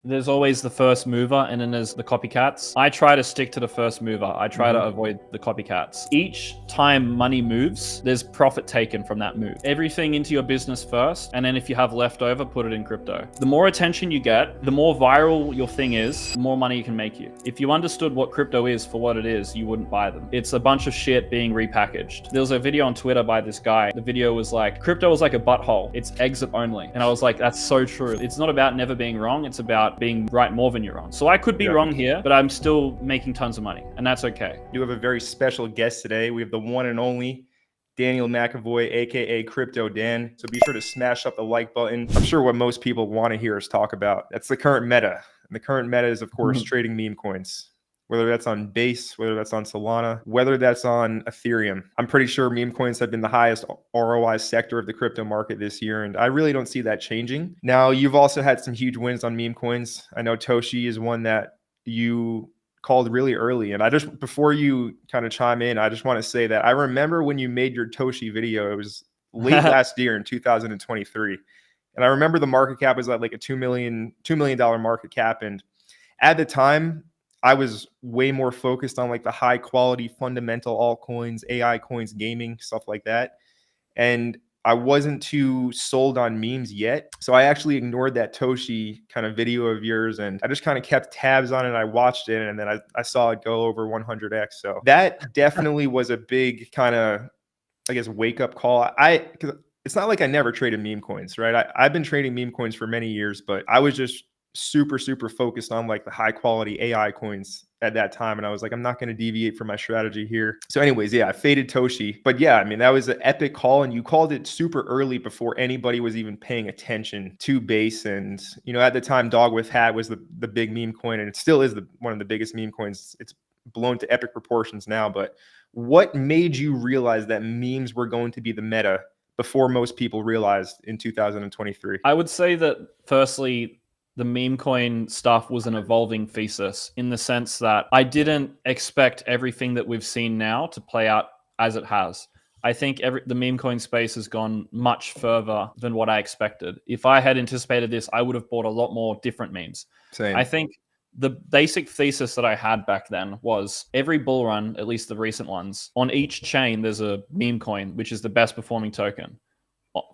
There's always the first mover and then there's the copycats. I try to stick to the first mover. I try to avoid the copycats. Each time money moves, there's profit taken from that move. Everything into your business first, and then if you have leftover, put it in crypto. The more attention you get, the more viral your thing is, the more money you can make you. If you understood what crypto is for what it is, you wouldn't buy them. It's a bunch of shit being repackaged. There was a video on Twitter by this guy. The video was like, crypto is like a butthole. It's exit only. And I was like, that's so true. It's not about never being wrong. It's about being right more than you're wrong. So I could be wrong here, but I'm still making tons of money, and that's okay. We do have a very special guest today. We have the one and only Daniel McAvoy, aka Crypto Dan. So be sure to smash up the like button. I'm sure what most people want to hear us talk about. That's the current meta. And the current meta is, of course, trading meme coins. Whether that's on Base, whether that's on Solana, whether that's on Ethereum. I'm pretty sure meme coins have been the highest ROI sector of the crypto market this year, and I really don't see that changing. Now, you've also had some huge wins on meme coins. I know Toshi is one that you called really early, and before you kind of chime in, I just want to say that I remember when you made your Toshi video. It was late last year in 2023, and I remember the market cap was like a $2 million market cap, and at the time, I was way more focused on like the high quality fundamental altcoins, AI coins, gaming, stuff like that. And I wasn't too sold on memes yet. So I actually ignored that Toshi kind of video of yours, and I just kind of kept tabs on it. I watched it, and then I saw it go over 100x. So that definitely was a big kind of, I guess, wake up call. Because it's not like I never traded meme coins, right? I've been trading meme coins for many years, but I was just super focused on like the high quality AI coins at that time. And I was like, I'm not going to deviate from my strategy here. So anyways, yeah, I faded Toshi. But yeah, I mean, that was an epic call, and you called it super early before anybody was even paying attention to Base. And, you know, at the time, Dog with Hat was the big meme coin, and it still is one of the biggest meme coins. It's blown to epic proportions now. But what made you realize that memes were going to be the meta before most people realized in 2023? I would say that firstly, the meme coin stuff was an evolving thesis in the sense that I didn't expect everything that we've seen now to play out as it has. I think the meme coin space has gone much further than what I expected. If I had anticipated this, I would have bought a lot more different memes. Same. I think the basic thesis that I had back then was every bull run, at least the recent ones, on each chain, there's a meme coin, which is the best performing token.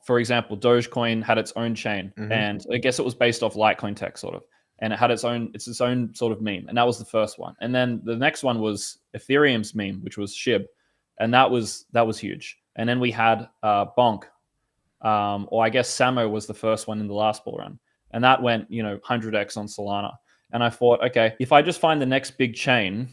For example, Dogecoin had its own chain, and I guess it was based off Litecoin tech sort of, and it had its own sort of meme, and that was the first one. And then the next one was Ethereum's meme, which was SHIB, and that was huge. And then we had Bonk, or I guess Samo was the first one in the last bull run, and that went 100x on Solana. And I thought, okay, if I just find the next big chain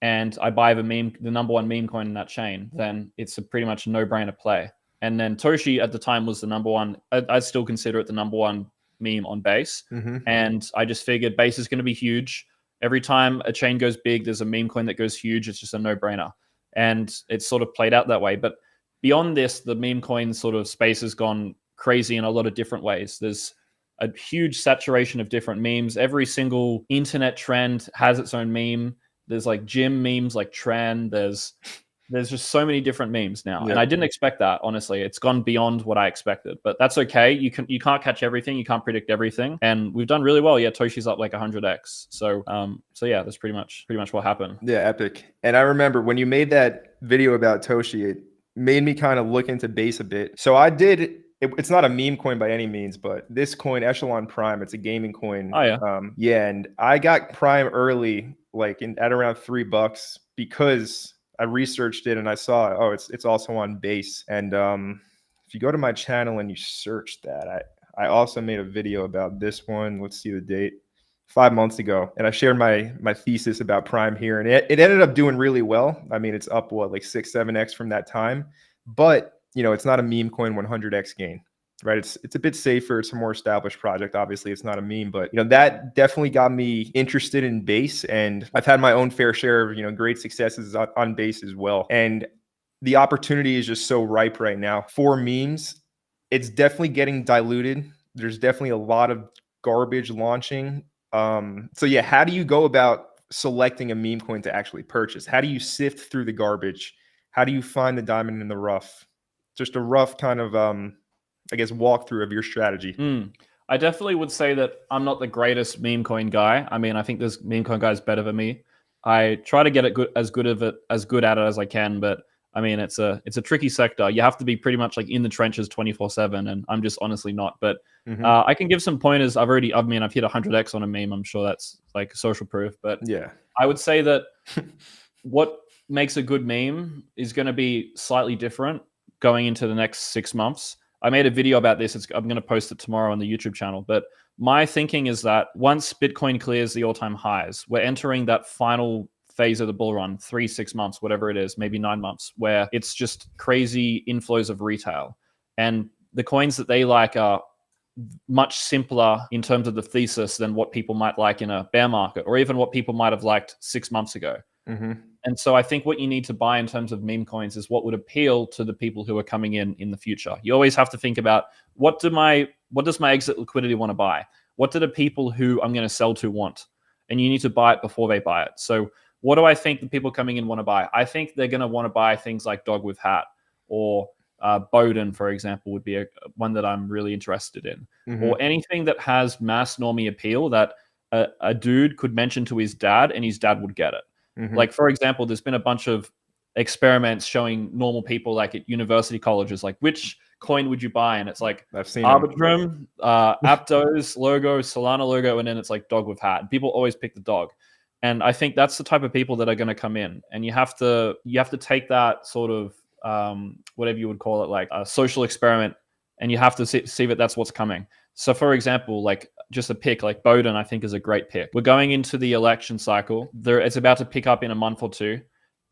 and I buy the number one meme coin in that chain, then it's a pretty much no-brainer play. And then Toshi at the time was the number one. I still consider it the number one meme on Base. And I just figured Base is going to be huge. Every time a chain goes big, there's a meme coin that goes huge. It's just a no-brainer. And it's sort of played out that way. But beyond this, the meme coin sort of space has gone crazy in a lot of different ways. There's a huge saturation of different memes. Every single internet trend has its own meme. There's like gym memes like Tran. There's just so many different memes now. And I didn't expect that, honestly. It's gone beyond what I expected, but that's okay. You can't catch everything. You can't predict everything. And we've done really well. Yeah, Toshi's up like 100x. So yeah, that's pretty much what happened. Yeah, epic. And I remember when you made that video about Toshi, it made me kind of look into Base a bit. So I did. It's not a meme coin by any means, but this coin, Echelon Prime, it's a gaming coin. Oh yeah. Yeah, and I got Prime early, like at around $3, because I researched it and I saw, it's also on Base. And if you go to my channel and you search that, I also made a video about this one. Let's see the date. 5 months ago. And I shared my thesis about Prime here. And it ended up doing really well. I mean, it's up, like 6-7x from that time. But, it's not a meme coin 100x gain. Right. It's a bit safer. It's a more established project. Obviously, it's not a meme, but that definitely got me interested in Base. And I've had my own fair share of, great successes on Base as well. And the opportunity is just so ripe right now for memes. It's definitely getting diluted. There's definitely a lot of garbage launching. So yeah, how do you go about selecting a meme coin to actually purchase? How do you sift through the garbage? How do you find the diamond in the rough? Just a rough kind of, I guess, walkthrough of your strategy. I definitely would say that I'm not the greatest meme coin guy. I mean, I think there's meme coin guys better than me. I try to get it as good at it as I can, but I mean, it's a tricky sector. You have to be pretty much like in the trenches 24/7, and I'm just honestly not. But I can give some pointers. I've hit 100x on a meme. I'm sure that's like social proof. But Yeah. I would say that what makes a good meme is going to be slightly different going into the next 6 months. I made a video about this. I'm going to post it tomorrow on the YouTube channel. But my thinking is that once Bitcoin clears the all-time highs, we're entering that final phase of the bull run, 3-6 months, whatever it is, maybe 9 months, where it's just crazy inflows of retail. And the coins that they like are much simpler in terms of the thesis than what people might like in a bear market, or even what people might have liked 6 months ago. And so I think what you need to buy in terms of meme coins is what would appeal to the people who are coming in the future. You always have to think about what does my exit liquidity want to buy? What do the people who I'm going to sell to want? And you need to buy it before they buy it. So what do I think the people coming in want to buy? I think they're going to want to buy things like Dog with Hat or Bowden, for example, would be one that I'm really interested in. Or anything that has mass normie appeal that a dude could mention to his dad and his dad would get it. Like, for example, there's been a bunch of experiments showing normal people like at university colleges, like which coin would you buy? And it's like I've seen Arbitrum, Aptos logo, Solana logo, and then it's like Dog with Hat. And people always pick the dog. And I think that's the type of people that are going to come in. And you have to take that sort of whatever you would call it, like a social experiment, and you have to see that that's what's coming. So for example, like just a pick like Bowden, I think is a great pick. We're going into the election cycle. It's about to pick up in a month or two.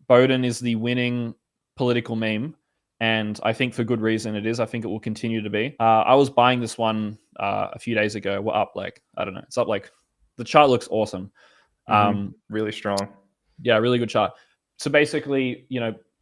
Bowden is the winning political meme, and I think for good reason it is. I think it will continue to be. I was buying this one a few days ago. We're up like, I don't know, it's up like, the chart looks awesome. Really strong. Yeah, really good chart. So basically,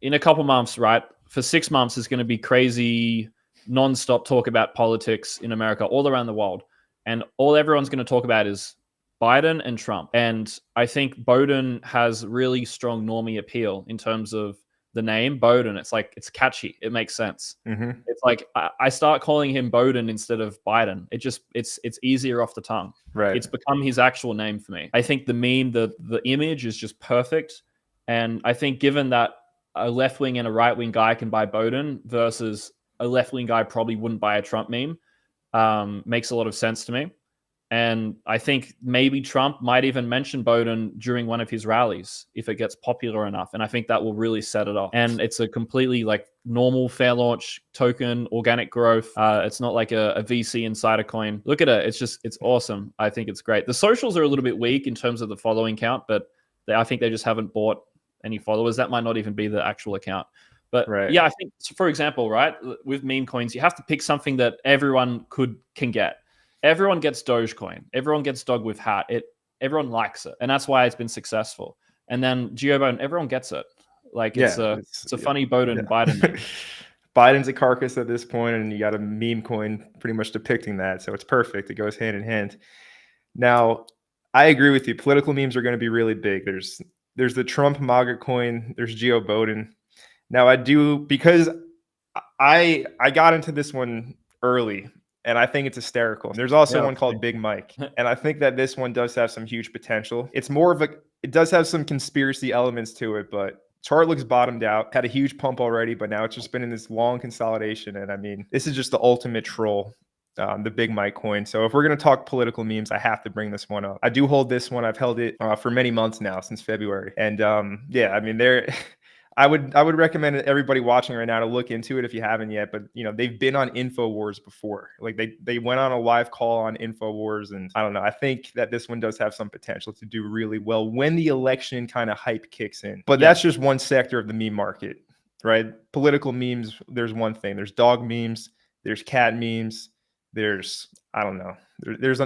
in a couple months, right, for 6 months, there's going to be crazy non-stop talk about politics in America, all around the world. And all everyone's going to talk about is Biden and Trump. And I think Bowden has really strong normie appeal in terms of the name Bowden. It's like, it's catchy. It makes sense. It's like, I start calling him Bowden instead of Biden. It's easier off the tongue. Right. It's become his actual name for me. I think the meme, the image is just perfect. And I think given that a left-wing and a right-wing guy can buy Bowden versus a left-wing guy probably wouldn't buy a Trump meme, makes a lot of sense to me. And I think maybe Trump might even mention Bowden during one of his rallies if it gets popular enough. And I think that will really set it off. And it's a completely like normal fair launch token, organic growth. It's not like a VC insider coin. Look at it. It's awesome. I think it's great. The socials are a little bit weak in terms of the following count, but I think they just haven't bought any followers. That might not even be the actual account. But yeah, I think, for example, right, with meme coins, you have to pick something that everyone can get. Everyone gets Dogecoin. Everyone gets Dog with Hat. Everyone likes it, and that's why it's been successful. And then GeoBowden, everyone gets it. Like it's a funny Bowden Biden name. Biden's a carcass at this point, and you got a meme coin pretty much depicting that. So it's perfect. It goes hand in hand. Now, I agree with you. Political memes are going to be really big. There's the Trump MAGA coin. There's GeoBowden. Now I do, because I got into this one early, and I think it's hysterical. There's also one called Big Mike, and I think that this one does have some huge potential. It's more of it does have some conspiracy elements to it, but chart looks bottomed out, had a huge pump already, but now it's just been in this long consolidation. And I mean, this is just the ultimate troll, the Big Mike coin. So if we're going to talk political memes, I have to bring this one up. I do hold this one. I've held it for many months now, since February. And yeah, I mean, I would recommend everybody watching right now to look into it if you haven't yet. But they've been on InfoWars before. Like they went on a live call on InfoWars, and I don't know. I think that this one does have some potential to do really well when the election kind of hype kicks in. But that's just one sector of the meme market, right? Political memes. There's one thing. There's dog memes. There's cat memes. There's There's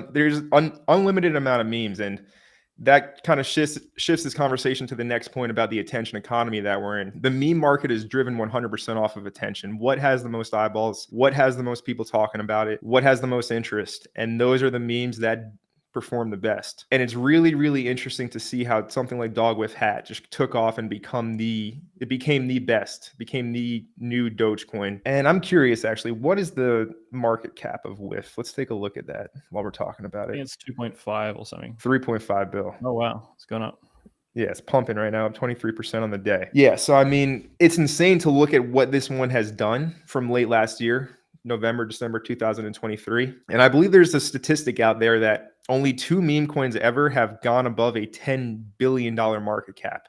unlimited amount of memes, and that kind of shifts this conversation to the next point about the attention economy that we're in. The meme market is driven 100% off of attention. What has the most eyeballs? What has the most people talking about it? What has the most interest? And those are the memes that perform the best. And it's really, really interesting to see how something like Dog with Hat just took off and became the best, became the new Dogecoin. And I'm curious, actually, what is the market cap of WIF? Let's take a look at that while we're talking about I think it. it's 2.5 or something. 3.5 bill. Oh, wow. It's gone up. Yeah, it's pumping right now, up 23% on the day. Yeah, so I mean, it's insane to look at what this one has done from late last year, November, December 2023. And I believe there's a statistic out there that only 2 meme coins ever have gone above a $10 billion market cap.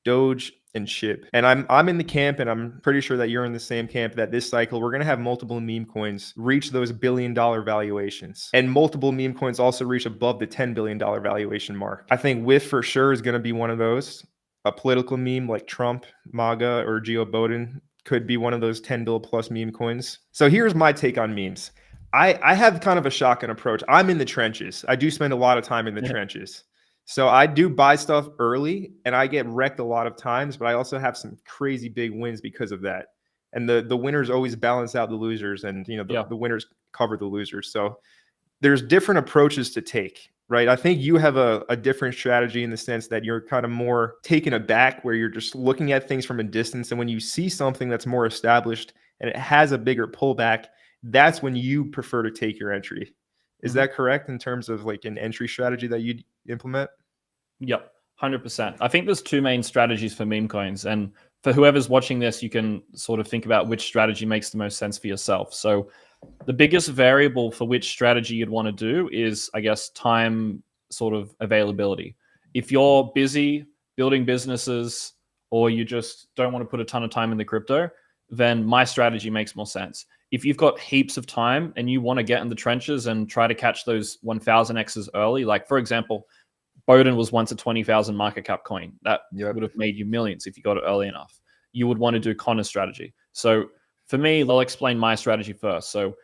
Doge and SHIB. And I'm in the camp, and I'm pretty sure that you're in the same camp, that this cycle we're going to have multiple meme coins reach those billion-dollar valuations, and multiple meme coins also reach above the $10 billion valuation mark. I think WIF for sure is going to be one of those. A political meme like Trump, MAGA, or Bowden could be one of those 10 bill plus meme coins. So here's my take on memes. I have kind of a shotgun approach. I'm in the trenches. I do spend a lot of time in the trenches. So I do buy stuff early, and I get wrecked a lot of times, but I also have some crazy big wins because of that. And the winners always balance out the losers, and the winners cover the losers. So there's different approaches to take, right? I think you have a different strategy in the sense that you're kind of more taken aback, where you're just looking at things from a distance. And when you see something that's more established and it has a bigger pullback, that's when you prefer to take your entry. Is that correct in terms of like an entry strategy that you'd implement? Yep, 100%. I think there's two main strategies for meme coins. And for whoever's watching this, you can sort of think about which strategy makes the most sense for yourself. So the biggest variable for which strategy you'd want to do is, I guess, time sort of availability. If you're busy building businesses, or you just don't want to put a ton of time in the crypto, then my strategy makes more sense. If you've got heaps of time and you want to get in the trenches and try to catch those 1000x's early, like for example, Bowden was once a 20,000 market cap coin. That would have made you millions if you got it early enough. You would want to do Connor's strategy. So for me, I'll explain my strategy first. So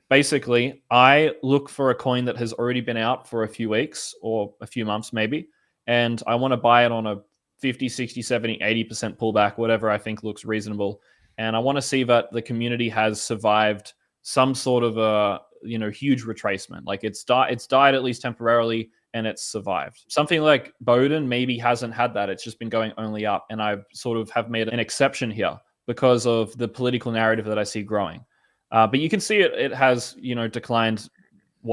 basically, I look for a coin that has already been out for a few weeks or a few months maybe, and I want to buy it on a 50, 60, 70, 80% pullback, whatever I think looks reasonable. And I want to see that the community has survived some sort of a huge retracement. Like it's died at least temporarily, and it's survived. Something like Bowden maybe hasn't had that. It's just been going only up. And I sort of have made an exception here because of the political narrative that I see growing. But you can see it has declined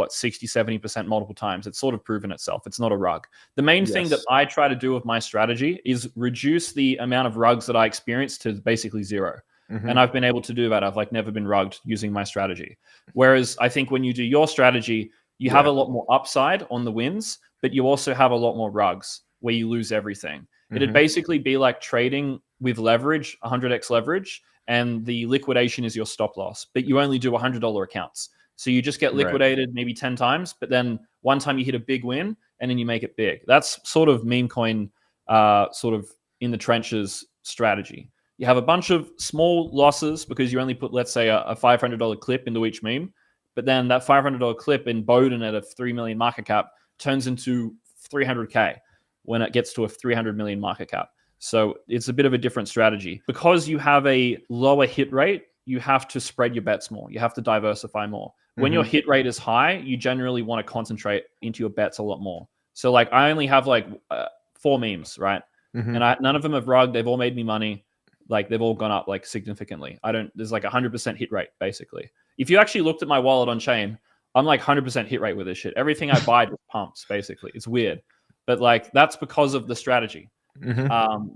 60, 70% multiple times. It's sort of proven itself. It's not a rug. The main thing that I try to do with my strategy is reduce the amount of rugs that I experience to basically zero. And I've been able to do that. I've never been rugged using my strategy. Whereas I think when you do your strategy, you have a lot more upside on the wins, but you also have a lot more rugs where you lose everything. It'd basically be like trading with leverage, 100x leverage, and the liquidation is your stop loss, but you only do $100 accounts. So you just get liquidated maybe 10 times, but then one time you hit a big win and then you make it big. That's sort of meme coin, sort of in the trenches strategy. You have a bunch of small losses because you only put, let's say, a $500 clip into each meme. But then that $500 clip in Bowden at a 3 million market cap turns into 300K when it gets to a 300 million market cap. So it's a bit of a different strategy. Because you have a lower hit rate, you have to spread your bets more. You have to diversify more. When your hit rate is high, you generally want to concentrate into your bets a lot more. So like I only have 4 memes, right? And none of them have rugged. They've all made me money. Like they've all gone up significantly. There's 100% hit rate basically. If you actually looked at my wallet on chain, I'm 100% hit rate with this shit. Everything I buy just pumps basically. It's weird, but that's because of the strategy.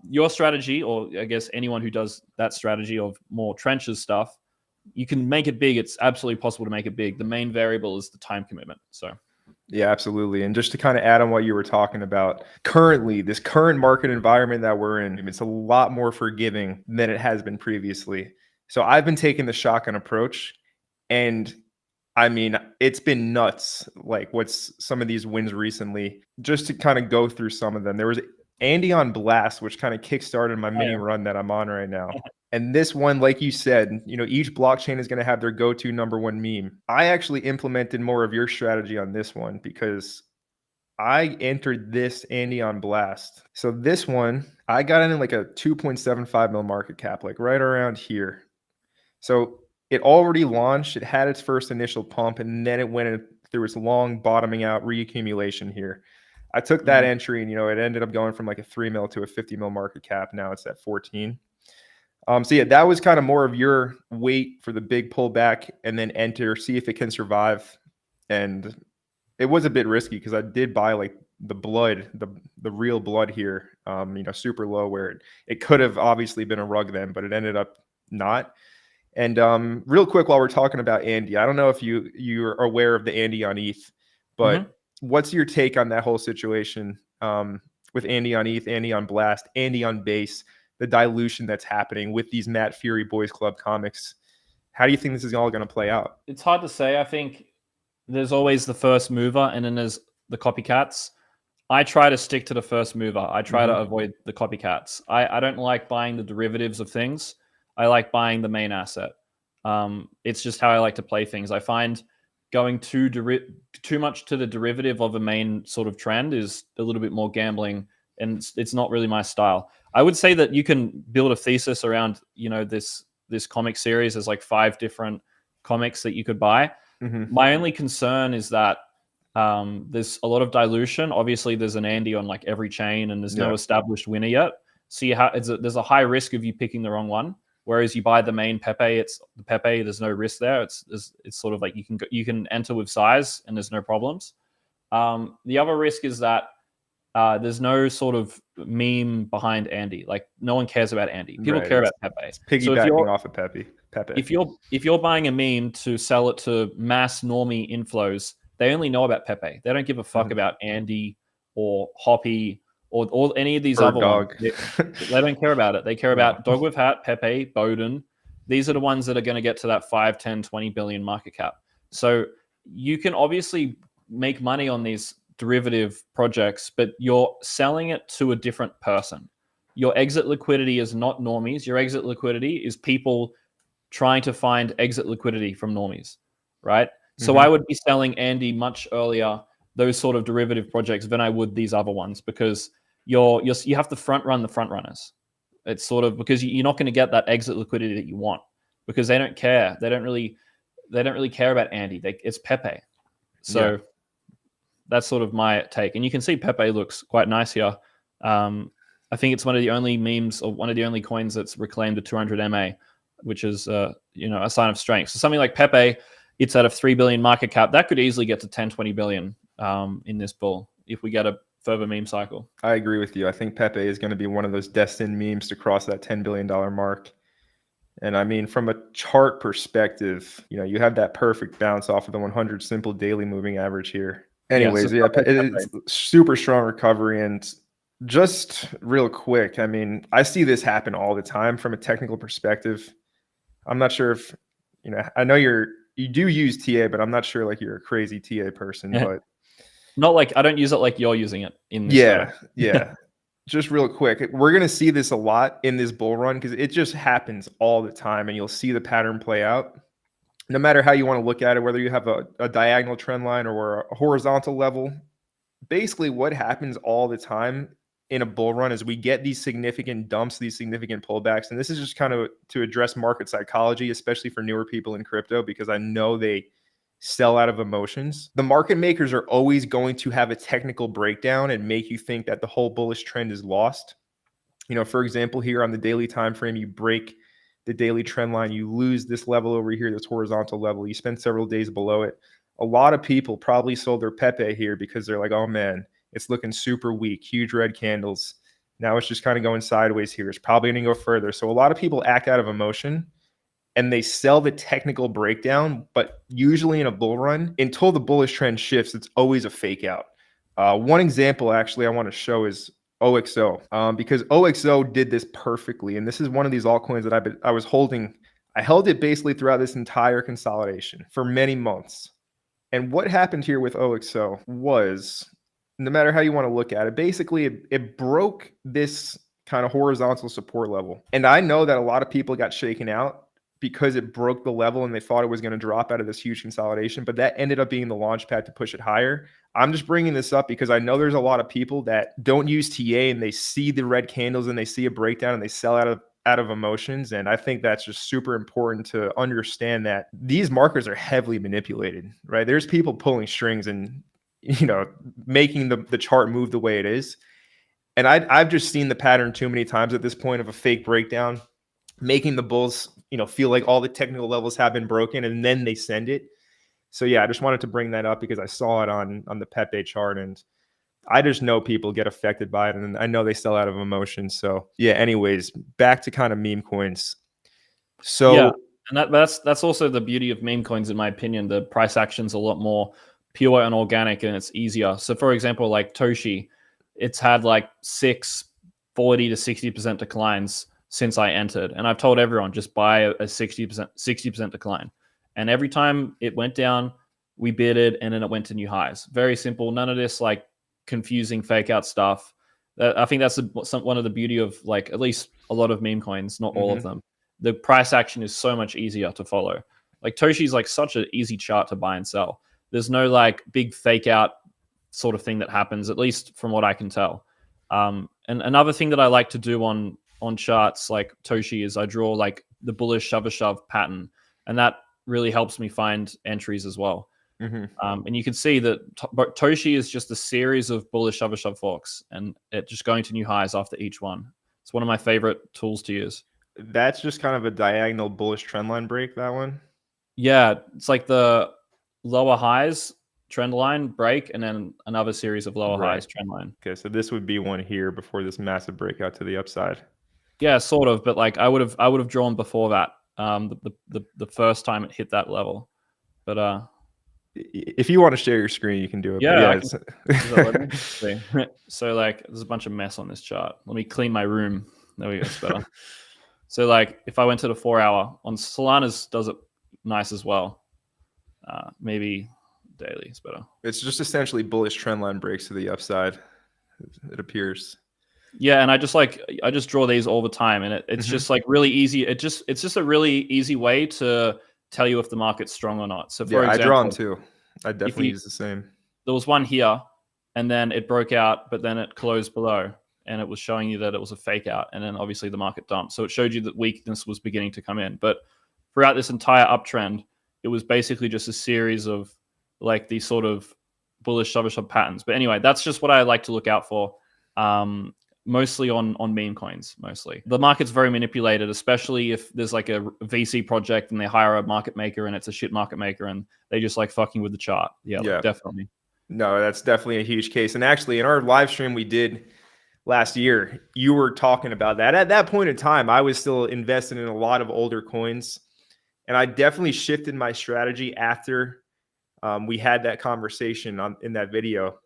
Your strategy, or I guess anyone who does that strategy of more trenches stuff, you can make it big. It's absolutely possible to make it big. The main variable is the time commitment. So. Yeah, absolutely. And just to kind of add on what you were talking about, currently, this current market environment that we're in, it's a lot more forgiving than it has been previously. So I've been taking the shotgun approach, and I mean, it's been nuts. What's some of these wins recently, just to kind of go through some of them. There was Andy on Blast, which kind of kickstarted my mini run that I'm on right now. And this one, like you said, each blockchain is going to have their go-to number one meme. I actually implemented more of your strategy on this one because I entered this Andy on Blast. So this one, I got in a 2.75 mil market cap, right around here. So it already launched. It had its first initial pump, and then it went there was long bottoming out reaccumulation here. I took that entry and, it ended up going from like a 3 mil to a 50 mil market cap. Now it's at 14. So yeah, that was kind of more of your wait for the big pullback and then enter, see if it can survive. And it was a bit risky because I did buy like the blood, the real blood here, super low where it could have obviously been a rug then, but it ended up not. And real quick, while we're talking about Andy, I don't know if you're aware of the Andy on ETH, but what's your take on that whole situation with Andy on ETH, Andy on Blast, Andy on Base, the dilution that's happening with these Matt Fury Boys Club comics? How do you think this is all going to play out? It's hard to say. I think there's always the first mover and then there's the copycats. I try to stick to the first mover. I try to avoid the copycats. I don't like buying the derivatives of things. I like buying the main asset. It's just how I like to play things. I find going too much to the derivative of a main sort of trend is a little bit more gambling, and it's not really my style. I would say that you can build a thesis around, this comic series. There's like 5 different comics that you could buy. My only concern is that there's a lot of dilution. Obviously, there's an Andy on like every chain, and there's no established winner yet. So there's a high risk of you picking the wrong one. Whereas you buy the main Pepe, it's the Pepe. There's no risk there. It's sort of like you can enter with size, and there's no problems. The other risk is that there's no sort of meme behind Andy. Like no one cares about Andy. People care about Pepe. It's piggybacking off of Pepe. If you're buying a meme to sell it to mass normie inflows, they only know about Pepe. They don't give a fuck about Andy or Hoppy or any of these other ones. They don't care about it. They care about Dog with Hat, Pepe, Bowden. These are the ones that are going to get to that 5, 10, 20 billion market cap. So you can obviously make money on these derivative projects, but you're selling it to a different person. Your exit liquidity is not normies. Your exit liquidity is people trying to find exit liquidity from normies, right? So I would be selling Andy much earlier, those sort of derivative projects, than I would these other ones, because you have to front run the front runners. It's sort of because you're not going to get that exit liquidity that you want, because they don't care. They don't really care about Andy. It's Pepe. So that's sort of my take. And you can see Pepe looks quite nice here. I think it's one of the only memes or one of the only coins that's reclaimed the 200 MA, which is a sign of strength. So something like Pepe, it's at a 3 billion market cap. That could easily get to 10, 20 billion in this bull if we get a further meme cycle. I agree with you. I think Pepe is going to be one of those destined memes to cross that $10 billion mark. And I mean, from a chart perspective, you have that perfect bounce off of the 100 simple daily moving average here. Anyways, it's super strong recovery. And just real quick, I mean, I see this happen all the time from a technical perspective. I'm not sure if, I know you do use TA, but I'm not sure like you're a crazy TA person, but not like I don't use it like you're using it in this yeah. Just real quick, we're going to see this a lot in this bull run because it just happens all the time, and you'll see the pattern play out. No matter how you want to look at it, whether you have a diagonal trend line or a horizontal level, basically what happens all the time in a bull run is we get these significant dumps, these significant pullbacks. And this is just kind of to address market psychology, especially for newer people in crypto, because I know they sell out of emotions. The market makers are always going to have a technical breakdown and make you think that the whole bullish trend is lost. For example, here on the daily time frame, you break the daily trend line, you lose this level over here, this horizontal level, you spend several days below it. A lot of people probably sold their Pepe here because they're like, oh man, it's looking super weak, huge red candles. Now it's just kind of going sideways here. It's probably going to go further. So a lot of people act out of emotion and they sell the technical breakdown, but usually in a bull run, until the bullish trend shifts, it's always a fake out. One example actually I want to show is OXO, because OXO did this perfectly. And this is one of these altcoins that I was holding. I held it basically throughout this entire consolidation for many months. And what happened here with OXO was, no matter how you want to look at it, basically it broke this kind of horizontal support level. And I know that a lot of people got shaken out because it broke the level and they thought it was going to drop out of this huge consolidation, but that ended up being the launch pad to push it higher. I'm just bringing this up because I know there's a lot of people that don't use TA and they see the red candles and they see a breakdown and they sell out of out of emotions. And I think that's just super important to understand that these markers are heavily manipulated, right? There's people pulling strings and, making the chart move the way it is. And I've just seen the pattern too many times at this point of a fake breakdown, making the bulls, feel like all the technical levels have been broken, and then they send it. So yeah, I just wanted to bring that up because I saw it on the Pepe chart, and I just know people get affected by it, and I know they sell out of emotion. So yeah, anyways, back to kind of meme coins. So yeah, and that's also the beauty of meme coins, in my opinion. The price action's a lot more pure and organic, and it's easier. So for example, like Toshi, it's had like 40 to 60% declines since I entered. And I've told everyone, just buy a 60% decline. And every time it went down, we bidded, and then it went to new highs. Very simple. None of this like confusing fake out stuff. I think that's one of the beauty of like at least a lot of meme coins, not all of them. The price action is so much easier to follow. Like Toshi's like such an easy chart to buy and sell. There's no like big fake out sort of thing that happens, at least from what I can tell. And another thing that I like to do on charts like Toshi is I draw like the bullish shove pattern, and that really helps me find entries as well. And you can see that Toshi is just a series of bullish shove forks, and it just going to new highs after each one. It's one of my favorite tools to use. That's just kind of a diagonal bullish trendline break, that one. Yeah, it's like the lower highs trend line break, and then another series of lower highs trend line. Okay, so this would be one here before this massive breakout to the upside. Yeah, sort of, but like I would have drawn before that, the first time it hit that level. But if you want to share your screen, you can do it. Yeah, so like there's a bunch of mess on this chart. Let me clean my room. There we go, it's better. So like if I went to the 4 hour on Solana's, does it nice as well. Maybe daily is better. It's just essentially bullish trendline breaks to the upside, it appears. Yeah, and I just draw these all the time, and it's just like really easy. It's just a really easy way to tell you if the market's strong or not. So for example, I draw them too. I definitely use the same. There was one here, and then it broke out, but then it closed below, and it was showing you that it was a fake out, and then obviously the market dumped. So it showed you that weakness was beginning to come in. But throughout this entire uptrend, it was basically just a series of like these sort of bullish shove patterns. But anyway, that's just what I like to look out for. Mostly on meme coins, mostly. The market's very manipulated, especially if there's like a VC project and they hire a market maker and it's a shit market maker and they just like fucking with the chart. Yeah. Like, definitely. No, that's definitely a huge case. And actually in our live stream we did last year, you were talking about that. At that point in time, I was still invested in a lot of older coins, and I definitely shifted my strategy after we had that conversation in that video.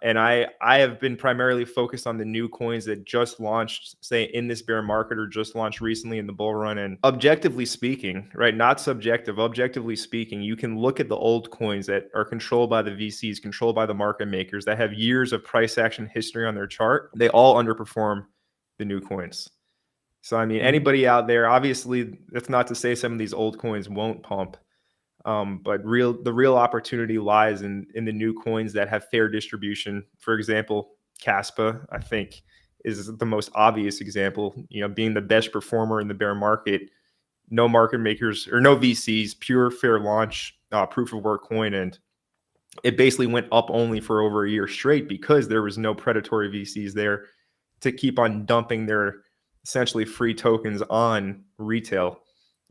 And I have been primarily focused on the new coins that just launched, say, in this bear market or just launched recently in the bull run. And objectively speaking, right, not subjective, objectively speaking, you can look at the old coins that are controlled by the VCs, controlled by the market makers, that have years of price action history on their chart. They all underperform the new coins. So, I mean, anybody out there, obviously, that's not to say some of these old coins won't pump. But the real opportunity lies in the new coins that have fair distribution. For example, Caspa, I think, is the most obvious example, being the best performer in the bear market. No market makers or no VCs, pure fair launch, proof of work coin. And it basically went up only for over a year straight because there was no predatory VCs there to keep on dumping their essentially free tokens on retail.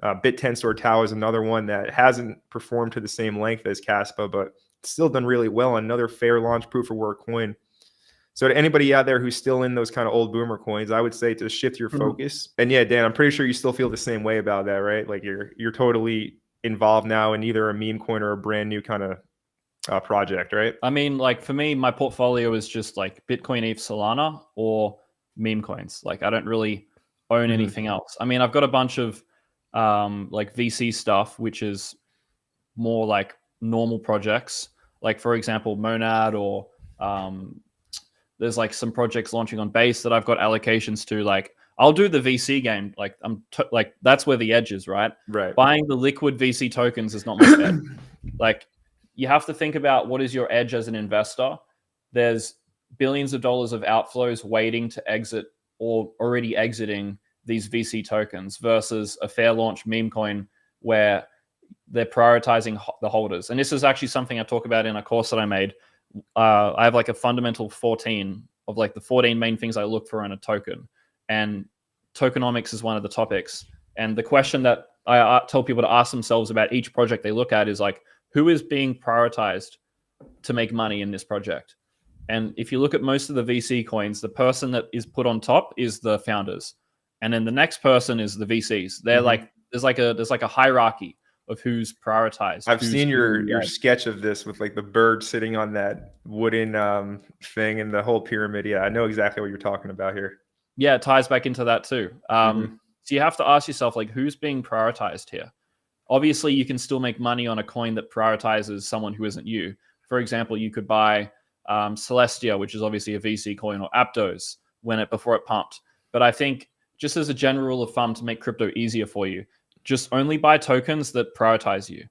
BitTensor Tau is another one that hasn't performed to the same length as Caspa, but still done really well. Another fair launch proof of work coin. So to anybody out there who's still in those kind of old boomer coins, I would say to shift your focus. And yeah, Dan, I'm pretty sure you still feel the same way about that, right? Like you're totally involved now in either a meme coin or a brand new kind of project, right? I mean, like for me, my portfolio is just like Bitcoin, ETH, Solana, or meme coins. Like I don't really own anything else. I mean, I've got a bunch of like VC stuff, which is more like normal projects. Like for example, Monad, or there's like some projects launching on Base that I've got allocations to. Like I'll do the VC game. Like like that's where the edge is, right? Right. Buying the liquid VC tokens is not my edge. Like you have to think about what is your edge as an investor. There's billions of dollars of outflows waiting to exit or already exiting these VC tokens versus a fair launch meme coin where they're prioritizing the holders. And this is actually something I talk about in a course that I made. I have like a fundamental 14 of like the 14 main things I look for in a token. And tokenomics is one of the topics. And the question that I tell people to ask themselves about each project they look at is like, who is being prioritized to make money in this project? And if you look at most of the VC coins, the person that is put on top is the founders. And then the next person is the VCs. They're like, there's like a hierarchy of who's prioritized. I've seen your sketch of this with like the bird sitting on that wooden thing and the whole pyramid. Yeah, I know exactly what you're talking about here. Yeah, it ties back into that too. So you have to ask yourself, like, who's being prioritized here? Obviously, you can still make money on a coin that prioritizes someone who isn't you. For example, you could buy Celestia, which is obviously a VC coin, or Aptos before it pumped. But I think just as a general rule of thumb to make crypto easier for you, just only buy tokens that prioritize you.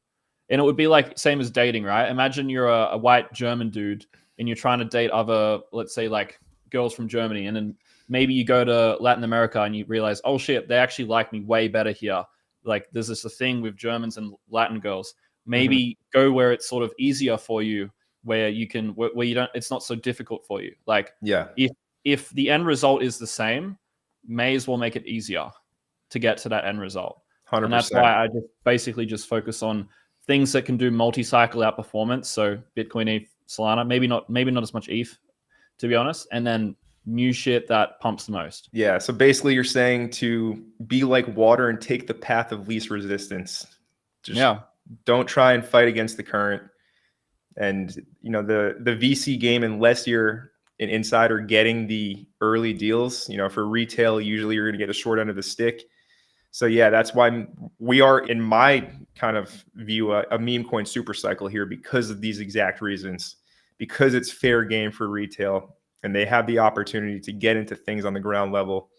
And it would be like same as dating, right? Imagine you're a white German dude and you're trying to date other, let's say like girls from Germany. And then maybe you go to Latin America and you realize, oh shit, they actually like me way better here. Like there's this thing with Germans and Latin girls. Maybe go where it's sort of easier for you, where you can, where you don't, it's not so difficult for you. Like if the end result is the same, may as well make it easier to get to that end result. 100%. And that's why I just basically just focus on things that can do multi-cycle outperformance. So Bitcoin, ETH, Solana, maybe not as much ETH, to be honest. And then new shit that pumps the most. Yeah. So basically you're saying to be like water and take the path of least resistance. Just don't try and fight against the current. And, you know, the VC game, unless you're an insider getting the early deals, you know, for retail, usually you're going to get a short end of the stick. So yeah, that's why we are, in my kind of view, a meme coin super cycle here because of these exact reasons, because it's fair game for retail and they have the opportunity to get into things on the ground level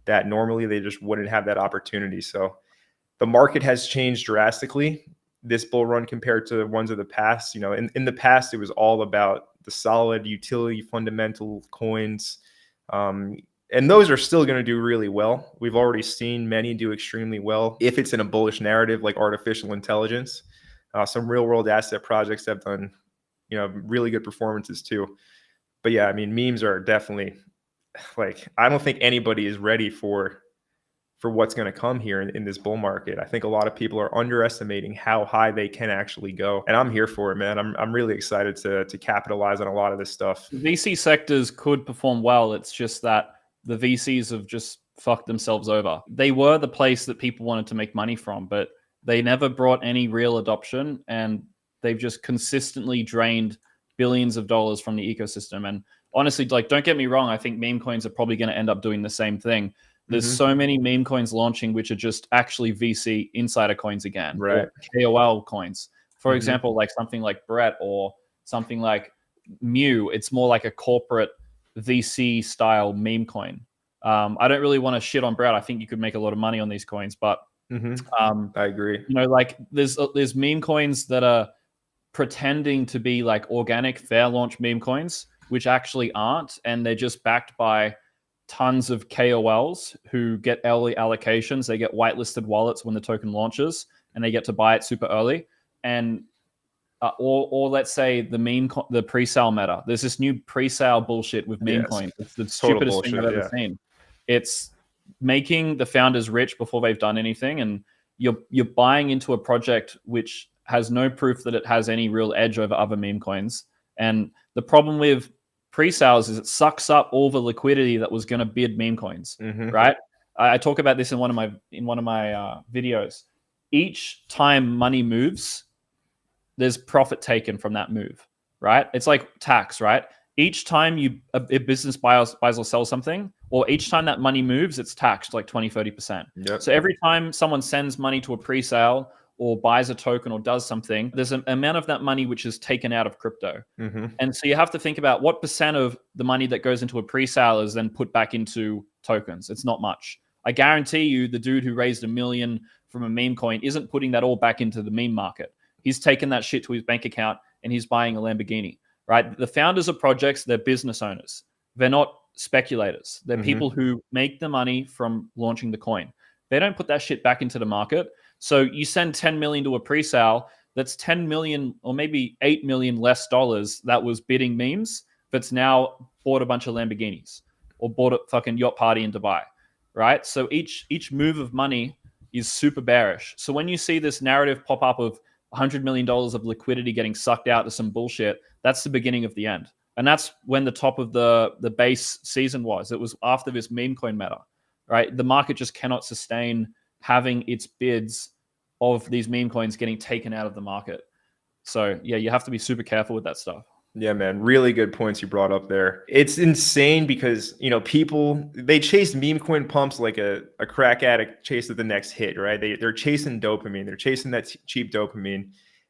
that normally they just wouldn't have that opportunity. So the market has changed drastically this bull run compared to the ones of the past. You know, in the past, it was all about the solid utility fundamental coins. And those are still going to do really well. We've already seen many do extremely well if it's in a bullish narrative like artificial intelligence. Some real world asset projects have done, you know, really good performances too. But yeah, I mean, memes are definitely like, I don't think anybody is ready for what's going to come here in this bull market. I think a lot of people are underestimating how high they can actually go. And I'm here for it, man. I'm really excited to capitalize on a lot of this stuff. VC sectors could perform well. It's just that the VCs have just fucked themselves over. They were the place that people wanted to make money from, but they never brought any real adoption, and they've just consistently drained billions of dollars from the ecosystem. And honestly, like, don't get me wrong, I think meme coins are probably going to end up doing the same thing. There's so many meme coins launching which are just actually VC insider coins again, right? Or KOL coins. For example, like something like Brett or something like Mew. It's more like a corporate VC style meme coin. I don't really want to shit on Brett. I think you could make a lot of money on these coins, but I agree. You know, like there's meme coins that are pretending to be like organic fair launch meme coins, which actually aren't, and they're just backed by tons of KOLs who get early allocations. They get whitelisted wallets when the token launches, and they get to buy it super early. And or let's say the pre-sale meta. There's this new pre-sale bullshit with meme coins. It's the stupidest thing I've ever seen. It's making the founders rich before they've done anything, and you're buying into a project which has no proof that it has any real edge over other meme coins. And the problem with pre-sales is it sucks up all the liquidity that was going to bid meme coins, right? I talk about this in one of my videos. Each time money moves, there's profit taken from that move, right? It's like tax, right? Each time a business buys or sells something, or each time that money moves, it's taxed like 20-30%. Yep. So every time someone sends money to a pre-sale or buys a token or does something, there's an amount of that money which is taken out of crypto. And so you have to think about what percent of the money that goes into a pre-sale is then put back into tokens. It's not much. I guarantee you the dude who raised $1 million from a meme coin isn't putting that all back into the meme market. He's taken that shit to his bank account and he's buying a Lamborghini, right? The founders of projects, they're business owners. They're not speculators. They're people who make the money from launching the coin. They don't put that shit back into the market. So you send 10 million to a pre-sale, that's 10 million or maybe 8 million less dollars that was bidding memes, that's now bought a bunch of Lamborghinis or bought a fucking yacht party in Dubai, right? So each move of money is super bearish. So when you see this narrative pop up of $100 million of liquidity getting sucked out to some bullshit, that's the beginning of the end. And that's when the top of the base season was. It was after this meme coin meta, right? The market just cannot sustain having its bids of these meme coins getting taken out of the market. So yeah, you have to be super careful with that stuff. Yeah, man, really good points you brought up there. It's insane because, you know, people, they chase meme coin pumps like a crack addict chases the next hit, right? They're chasing dopamine. They're chasing that cheap dopamine.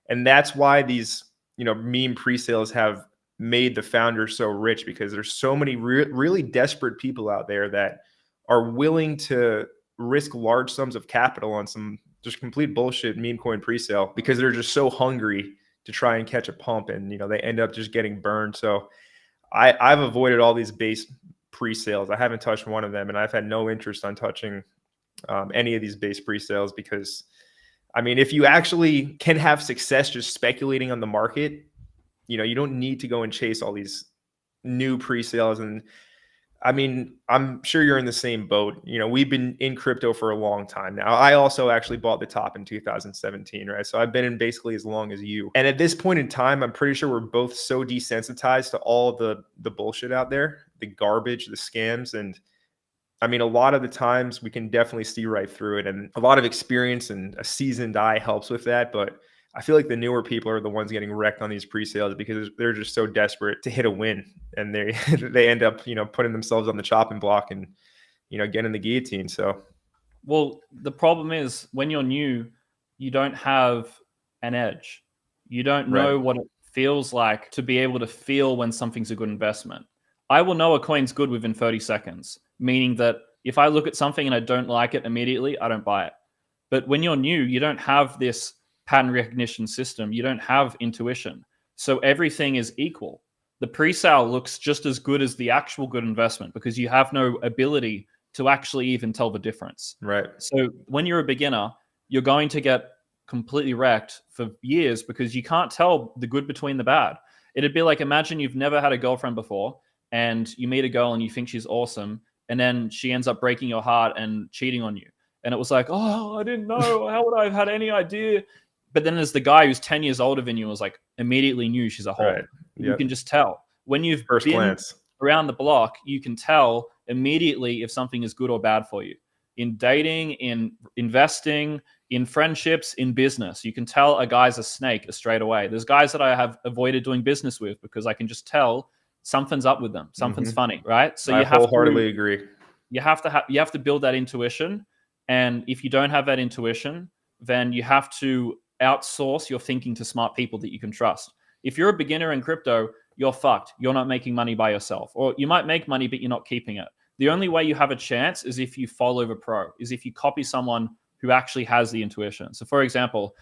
And that's why these, you know, meme pre-sales have made the founders so rich, because there's so many really desperate people out there that are willing to risk large sums of capital on some just complete bullshit meme coin pre-sale because they're just so hungry to try and catch a pump, and, you know, they end up just getting burned. So I've avoided all these base pre-sales. I haven't touched one of them, and I've had no interest on touching any of these base pre-sales because, I mean, if you actually can have success just speculating on the market, you know, you don't need to go and chase all these new pre-sales. And I mean, I'm sure you're in the same boat. You know, we've been in crypto for a long time now. I also actually bought the top in 2017, right? So I've been in basically as long as you. And at this point in time, I'm pretty sure we're both so desensitized to all the bullshit out there, the garbage, the scams. And I mean, a lot of the times we can definitely see right through it. And a lot of experience and a seasoned eye helps with that. But I feel like the newer people are the ones getting wrecked on these pre-sales because they're just so desperate to hit a win, and they end up, you know, putting themselves on the chopping block and, you know, getting the guillotine. So, well, the problem is when you're new, you don't have an edge. You don't know what it feels like to be able to feel when something's a good investment. I will know a coin's good within 30 seconds, meaning that if I look at something and I don't like it immediately, I don't buy it. But when you're new, you don't have this pattern recognition system. You don't have intuition. So everything is equal. The pre-sale looks just as good as the actual good investment because you have no ability to actually even tell the difference. Right. So when you're a beginner, you're going to get completely wrecked for years because you can't tell the good between the bad. It'd be like, imagine you've never had a girlfriend before and you meet a girl and you think she's awesome, and then she ends up breaking your heart and cheating on you. And it was like, oh, I didn't know. How would I have had any idea? But then there's the guy who's 10 years older than you, was like immediately knew she's a whore. Right. Yep. You can just tell. When you've first been glance around the block, you can tell immediately if something is good or bad for you. In dating, in investing, in friendships, in business, you can tell a guy's a snake straight away. There's guys that I have avoided doing business with because I can just tell something's up with them. Something's funny, right? So I wholeheartedly agree. You have to build that intuition. And if you don't have that intuition, then you have to outsource your thinking to smart people that you can trust. If you're a beginner in crypto, you're fucked. You're not making money by yourself. Or you might make money, but you're not keeping it. The only way you have a chance is if you follow the pro, is if you copy someone who actually has the intuition. So for example,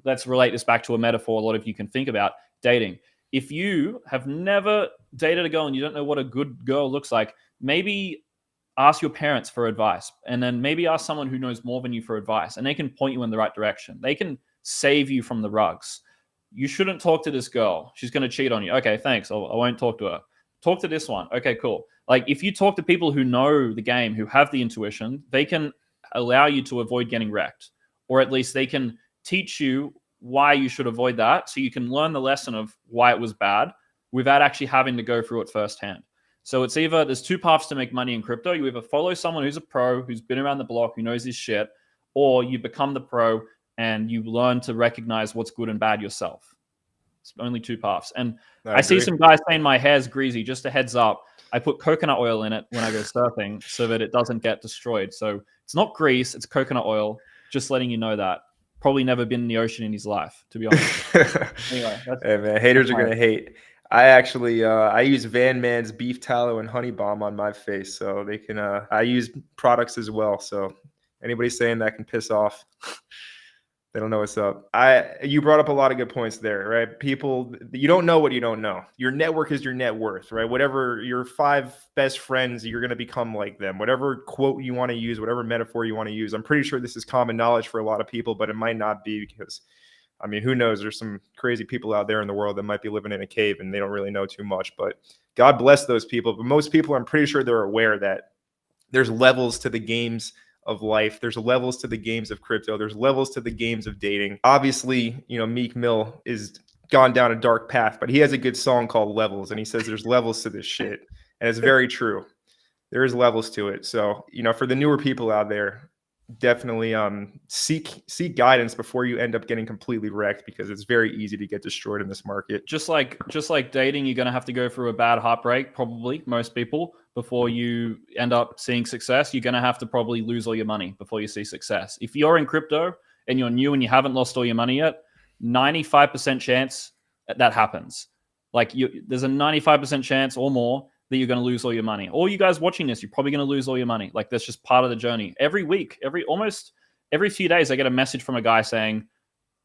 let's relate this back to a metaphor a lot of you can think about, dating. If you have never dated a girl and you don't know what a good girl looks like, maybe ask your parents for advice, and then maybe ask someone who knows more than you for advice, and they can point you in the right direction. They can save you from the rugs. You shouldn't talk to this girl. She's going to cheat on you. Okay, thanks. I won't talk to her. Talk to this one. Okay, cool. Like if you talk to people who know the game, who have the intuition, they can allow you to avoid getting wrecked, or at least they can teach you why you should avoid that, so you can learn the lesson of why it was bad without actually having to go through it firsthand. So it's either, there's two paths to make money in crypto. You either follow someone who's a pro, who's been around the block, who knows his shit, or you become the pro and you learn to recognize what's good and bad yourself. It's only two paths. And I see some guys saying my hair's greasy. Just a heads up, I put coconut oil in it when I go surfing so that it doesn't get destroyed. So it's not grease, it's coconut oil. Just letting you know that. Probably never been in the ocean in his life, to be honest. Anyway, hey man, haters are gonna hate. I actually I use Van Man's beef tallow and honey balm on my face, so they can. I use products as well, so anybody saying that can piss off. They don't know what's up. You brought up a lot of good points there, right? People, you don't know what you don't know. Your network is your net worth, right? Whatever your 5 best friends, you're going to become like them. Whatever quote you want to use, whatever metaphor you want to use. I'm pretty sure this is common knowledge for a lot of people, but it might not be because, I mean, who knows? There's some crazy people out there in the world that might be living in a cave and they don't really know too much, but God bless those people. But most people, I'm pretty sure they're aware that there's levels to the games of life. There's levels to the games of crypto. There's levels to the games of dating. Obviously, Meek Mill is gone down a dark path, but he has a good song called Levels. And he says there's levels to this shit. And it's very true. There is levels to it. So, for the newer people out there, definitely seek guidance before you end up getting completely wrecked, because it's very easy to get destroyed in this market. Just like dating, you're going to have to go through a bad heartbreak, probably most people, before you end up seeing success. You're going to have to probably lose all your money before you see success. If you're in crypto and you're new and you haven't lost all your money yet, 95% chance that happens. Like there's a 95% chance or more that you're going to lose all your money. All you guys watching this, you're probably going to lose all your money. Like that's just part of the journey. Every week, almost every few days, I get a message from a guy saying,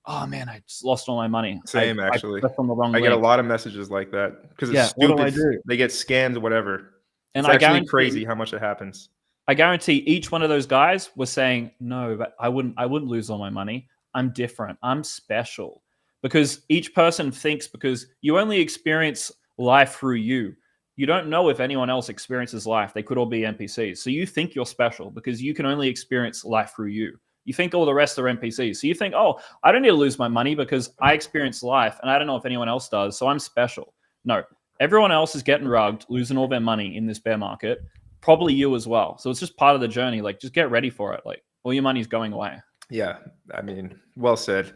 "Oh man, I just lost all my money." Same, actually. I get a lot of messages like that because it's stupid. What do I do? They get scammed, whatever. And it's actually crazy how much it happens. I guarantee each one of those guys was saying, "No, but I wouldn't lose all my money. I'm different. I'm special." Because each person thinks, because you only experience life through you. You don't know if anyone else experiences life. They could all be NPCs. So you think you're special because you can only experience life through you. You think all the rest are NPCs. So you think, oh, I don't need to lose my money because I experience life and I don't know if anyone else does. So I'm special. No, everyone else is getting rugged, losing all their money in this bear market. Probably you as well. So it's just part of the journey. Like, just get ready for it. Like, all your money's going away. Yeah. I mean, well said.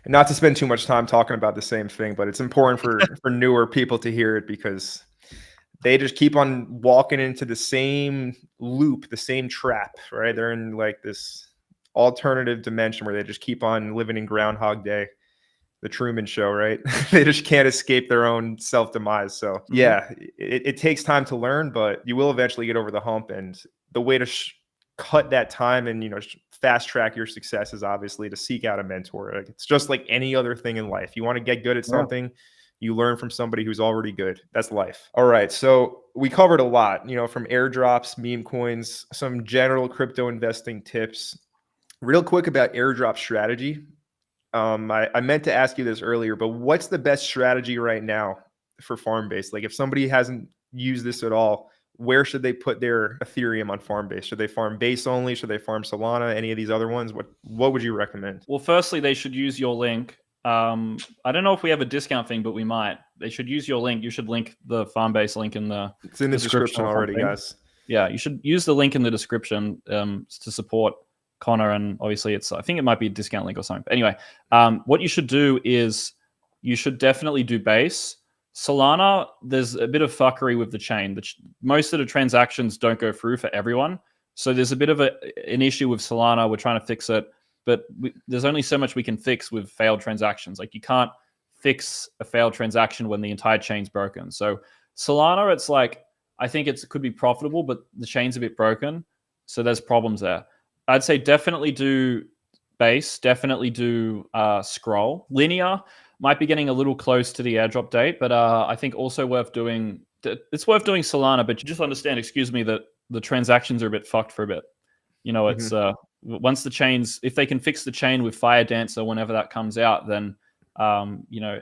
And not to spend too much time talking about the same thing, but it's important for newer people to hear it, because they just keep on walking into the same loop, the same trap, right? They're in like this alternative dimension where they just keep on living in Groundhog Day, the Truman Show, right? They just can't escape their own self-demise. So yeah, it takes time to learn, but you will eventually get over the hump. And the way to cut that time and, fast track your success is obviously to seek out a mentor. Like, it's just like any other thing in life. You want to get good at something, you learn from somebody who's already good. That's life. All right. So we covered a lot, from airdrops, meme coins, some general crypto investing tips. Real quick about airdrop strategy. I meant to ask you this earlier, but what's the best strategy right now for Farmbase? Like, if somebody hasn't used this at all, where should they put their Ethereum on Farmbase? Should they farm Base only? Should they farm Solana? Any of these other ones? What would you recommend? Well, firstly, they should use your link. I don't know if we have a discount thing, but we might. They should use your link. You should link the Farmbase link in the It's in the description already, guys. Yeah, you should use the link in the description to support Connor, and obviously I think it might be a discount link or something. But anyway, what you should do is you should definitely do Base. Solana, there's a bit of fuckery with the chain. Most of the transactions don't go through for everyone. So there's a bit of an issue with Solana. We're trying to fix it. But there's only so much we can fix with failed transactions. Like, you can't fix a failed transaction when the entire chain's broken. So Solana, it's like, I think it could be profitable, but the chain's a bit broken. So there's problems there. I'd say definitely do Base, definitely do Scroll. Linear might be getting a little close to the airdrop date, but I think also worth doing. It's worth doing Solana, but you just understand, that the transactions are a bit fucked for a bit. It's once the chains, if they can fix the chain with Fire Dancer whenever that comes out, then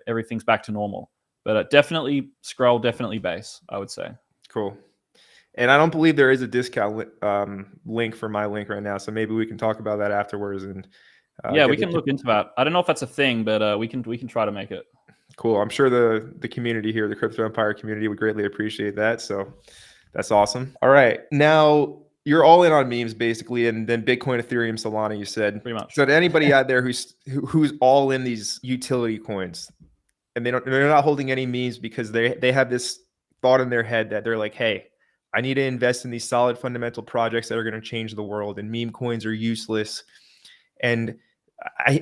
everything's back to normal. But definitely Scroll, definitely Base, I would say. Cool. And I don't believe there is a discount link for my link right now, so maybe we can talk about that afterwards. And yeah, we can look into that. I don't know if that's a thing, but we can try to make it. Cool. I'm sure the community here, the Crypto Empire community, would greatly appreciate that. So that's awesome. All right, now you're all in on memes basically, and then Bitcoin, Ethereum, Solana. You said pretty much. So to anybody out there who's all in these utility coins, and they're not holding any memes because they have this thought in their head that they're like, hey, I need to invest in these solid fundamental projects that are going to change the world, and meme coins are useless. And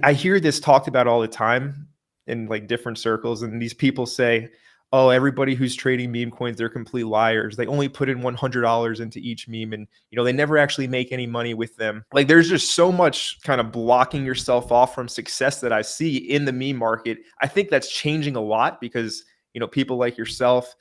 I hear this talked about all the time in like different circles. And these people say, oh, everybody who's trading meme coins, they're complete liars. They only put in $100 into each meme, and they never actually make any money with them. Like, there's just so much kind of blocking yourself off from success that I see in the meme market. I think that's changing a lot because people like yourself,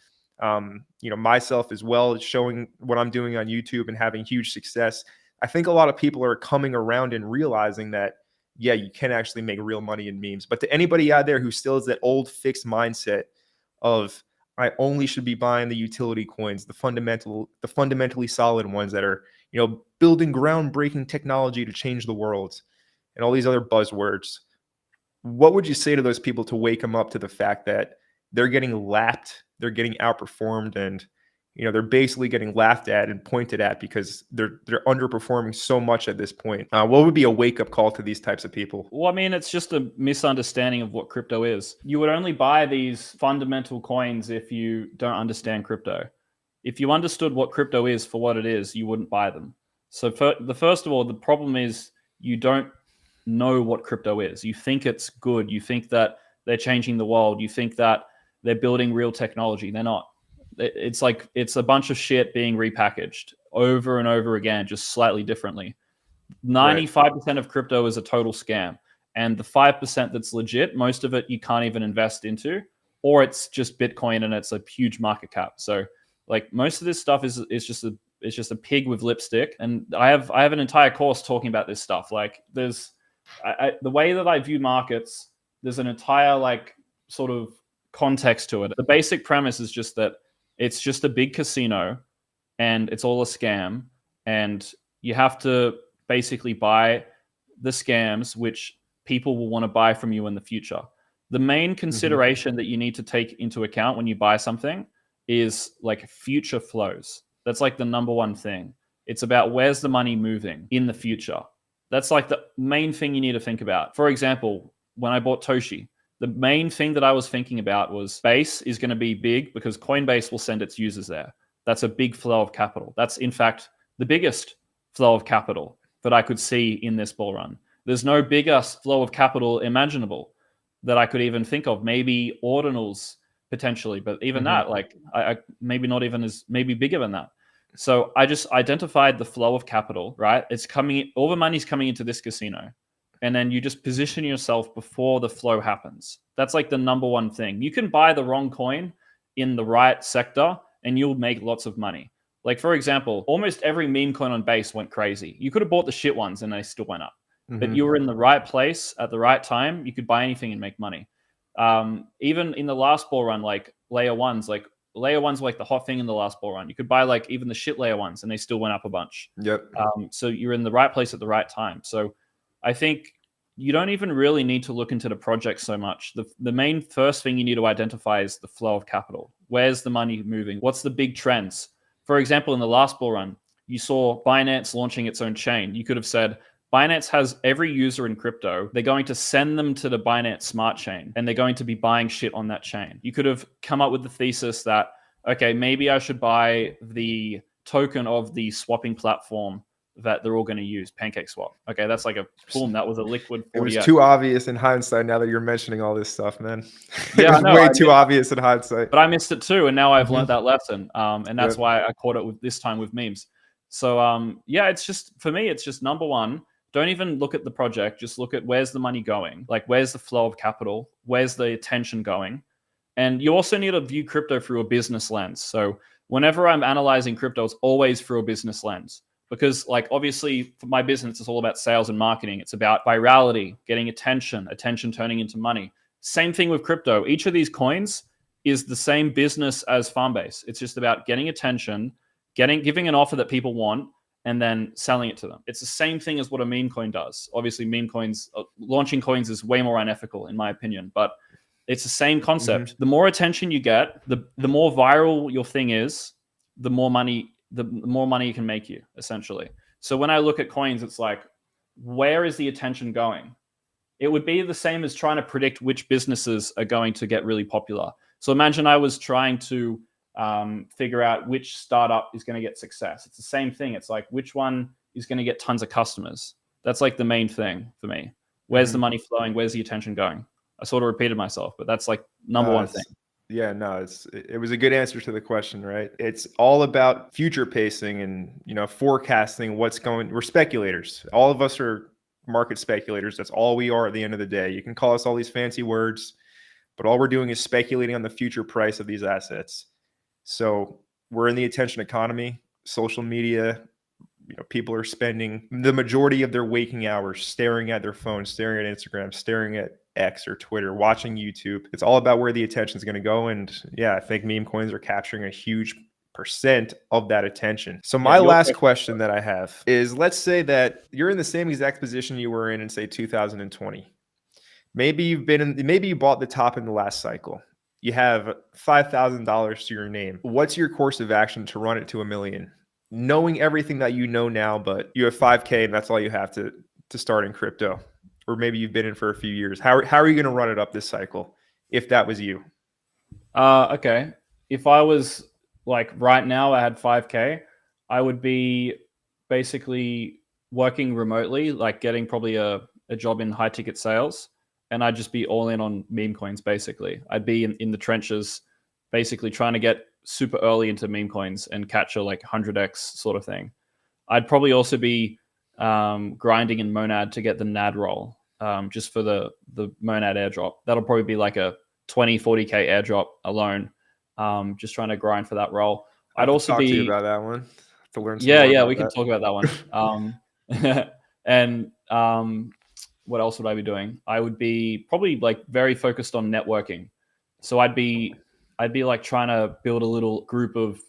myself as well, showing what I'm doing on YouTube and having huge success. I think a lot of people are coming around and realizing that, yeah, you can actually make real money in memes. But to anybody out there who still has that old fixed mindset of, I only should be buying the utility coins, the fundamentally solid ones that are, building groundbreaking technology to change the world, and all these other buzzwords, what would you say to those people to wake them up to the fact that they're getting lapped, they're getting outperformed, and they're basically getting laughed at and pointed at because they're underperforming so much at this point? What would be a wake-up call to these types of people? Well, I mean, it's just a misunderstanding of what crypto is. You would only buy these fundamental coins if you don't understand crypto. If you understood what crypto is for what it is, you wouldn't buy them. So first of all, the problem is you don't know what crypto is. You think it's good. You think that they're changing the world. You think that they're building real technology. They're not. It's like it's a bunch of shit being repackaged over and over again, just slightly differently. 95% of crypto is a total scam. And the 5% that's legit, most of it you can't even invest into, or it's just Bitcoin and it's a huge market cap. So like most of this stuff is just a pig with lipstick. And I have an entire course talking about this stuff. Like there's the way that I view markets, there's an entire like sort of context to it. The basic premise is just that it's just a big casino and it's all a scam, and you have to basically buy the scams which people will want to buy from you in the future. The main consideration that you need to take into account when you buy something is like future flows. That's like the number one thing. It's about where's the money moving in the future. That's like the main thing you need to think about. For example, when I bought Toshi, the main thing that I was thinking about was Base is going to be big because Coinbase will send its users there. That's a big flow of capital. That's in fact the biggest flow of capital that I could see in this bull run. There's no bigger flow of capital imaginable that I could even think of. Maybe ordinals potentially, but even that, like I maybe not even as maybe bigger than that. So I just identified the flow of capital, right? It's coming, all the money's coming into this casino. And then you just position yourself before the flow happens. That's like the number one thing. You can buy the wrong coin in the right sector and you'll make lots of money. Like for example, almost every meme coin on Base went crazy. You could have bought the shit ones and they still went up. But you were in the right place at the right time. You could buy anything and make money. Even in the last bull run, like layer ones were like the hot thing in the last bull run. You could buy like even the shit layer ones and they still went up a bunch. Yep. So you're in the right place at the right time. So I think you don't even really need to look into the project so much. The main first thing you need to identify is the flow of capital. Where's the money moving? What's the big trends? For example, in the last bull run, you saw Binance launching its own chain. You could have said, Binance has every user in crypto. They're going to send them to the Binance smart chain and they're going to be buying shit on that chain. You could have come up with the thesis that, okay, maybe I should buy the token of the swapping platform that they're all going to use, PancakeSwap. Okay, that's like a boom. That was a liquid 40x. It was too obvious in hindsight now that you're mentioning all this stuff, man. Yeah, it was way too obvious in hindsight. But I missed it too, and now I've learned that lesson. And that's why I caught it with this time with memes. So yeah, it's just, for me, it's just number one, don't even look at the project. Just look at where's the money going. Like where's the flow of capital? Where's the attention going? And you also need to view crypto through a business lens. So whenever I'm analyzing crypto, it's always through a business lens. Because like obviously for my business, it's all about sales and marketing. It's about virality, getting attention turning into money. Same thing with crypto. Each of these coins is the same business as Farmbase. It's just about getting attention, giving an offer that people want, and then selling it to them. It's the same thing as what a meme coin does. Obviously, meme coins, launching coins is way more unethical in my opinion, but it's the same concept. The more attention you get, the more viral your thing is, the more money it can make you, essentially. So when I look at coins, it's like, where is the attention going? It would be the same as trying to predict which businesses are going to get really popular. So imagine I was trying to figure out which startup is going to get success. It's the same thing. It's like, which one is going to get tons of customers? That's like the main thing for me. Where's the money flowing? Where's the attention going? I sort of repeated myself, but that's like number one thing. Yeah, no, it was a good answer to the question, right? It's all about future pacing and, forecasting what's going. We're speculators. All of us are market speculators. That's all we are at the end of the day. You can call us all these fancy words, but all we're doing is speculating on the future price of these assets. So we're in the attention economy, social media. People are spending the majority of their waking hours staring at their phone, staring at Instagram, staring at X or Twitter, watching YouTube. It's all about where the attention is going to go. And yeah, I think meme coins are capturing a huge percent of that attention. So my last question that I have is, let's say that you're in the same exact position you were in say 2020. Maybe you bought the top in the last cycle. You have $5,000 to your name. What's your course of action to run it to $1 million? Knowing everything that you know now, but you have 5K and that's all you have to start in crypto. Or maybe you've been in for a few years. How are you going to run it up this cycle if that was you? Okay. If I was like right now, I had 5K, I would be basically working remotely, like getting probably a job in high ticket sales. And I'd just be all in on meme coins, basically. I'd be in the trenches, basically trying to get super early into meme coins and catch a like 100x sort of thing. I'd probably also be grinding in Monad to get the NAD roll, just for the Monad airdrop. That'll probably be like a 20, 40K airdrop alone. Just trying to grind for that roll. I'd also talk be to you about that one to learn. Yeah, we can talk about that one. And what else would I be doing? I would be probably like very focused on networking. So I'd be like trying to build a little group of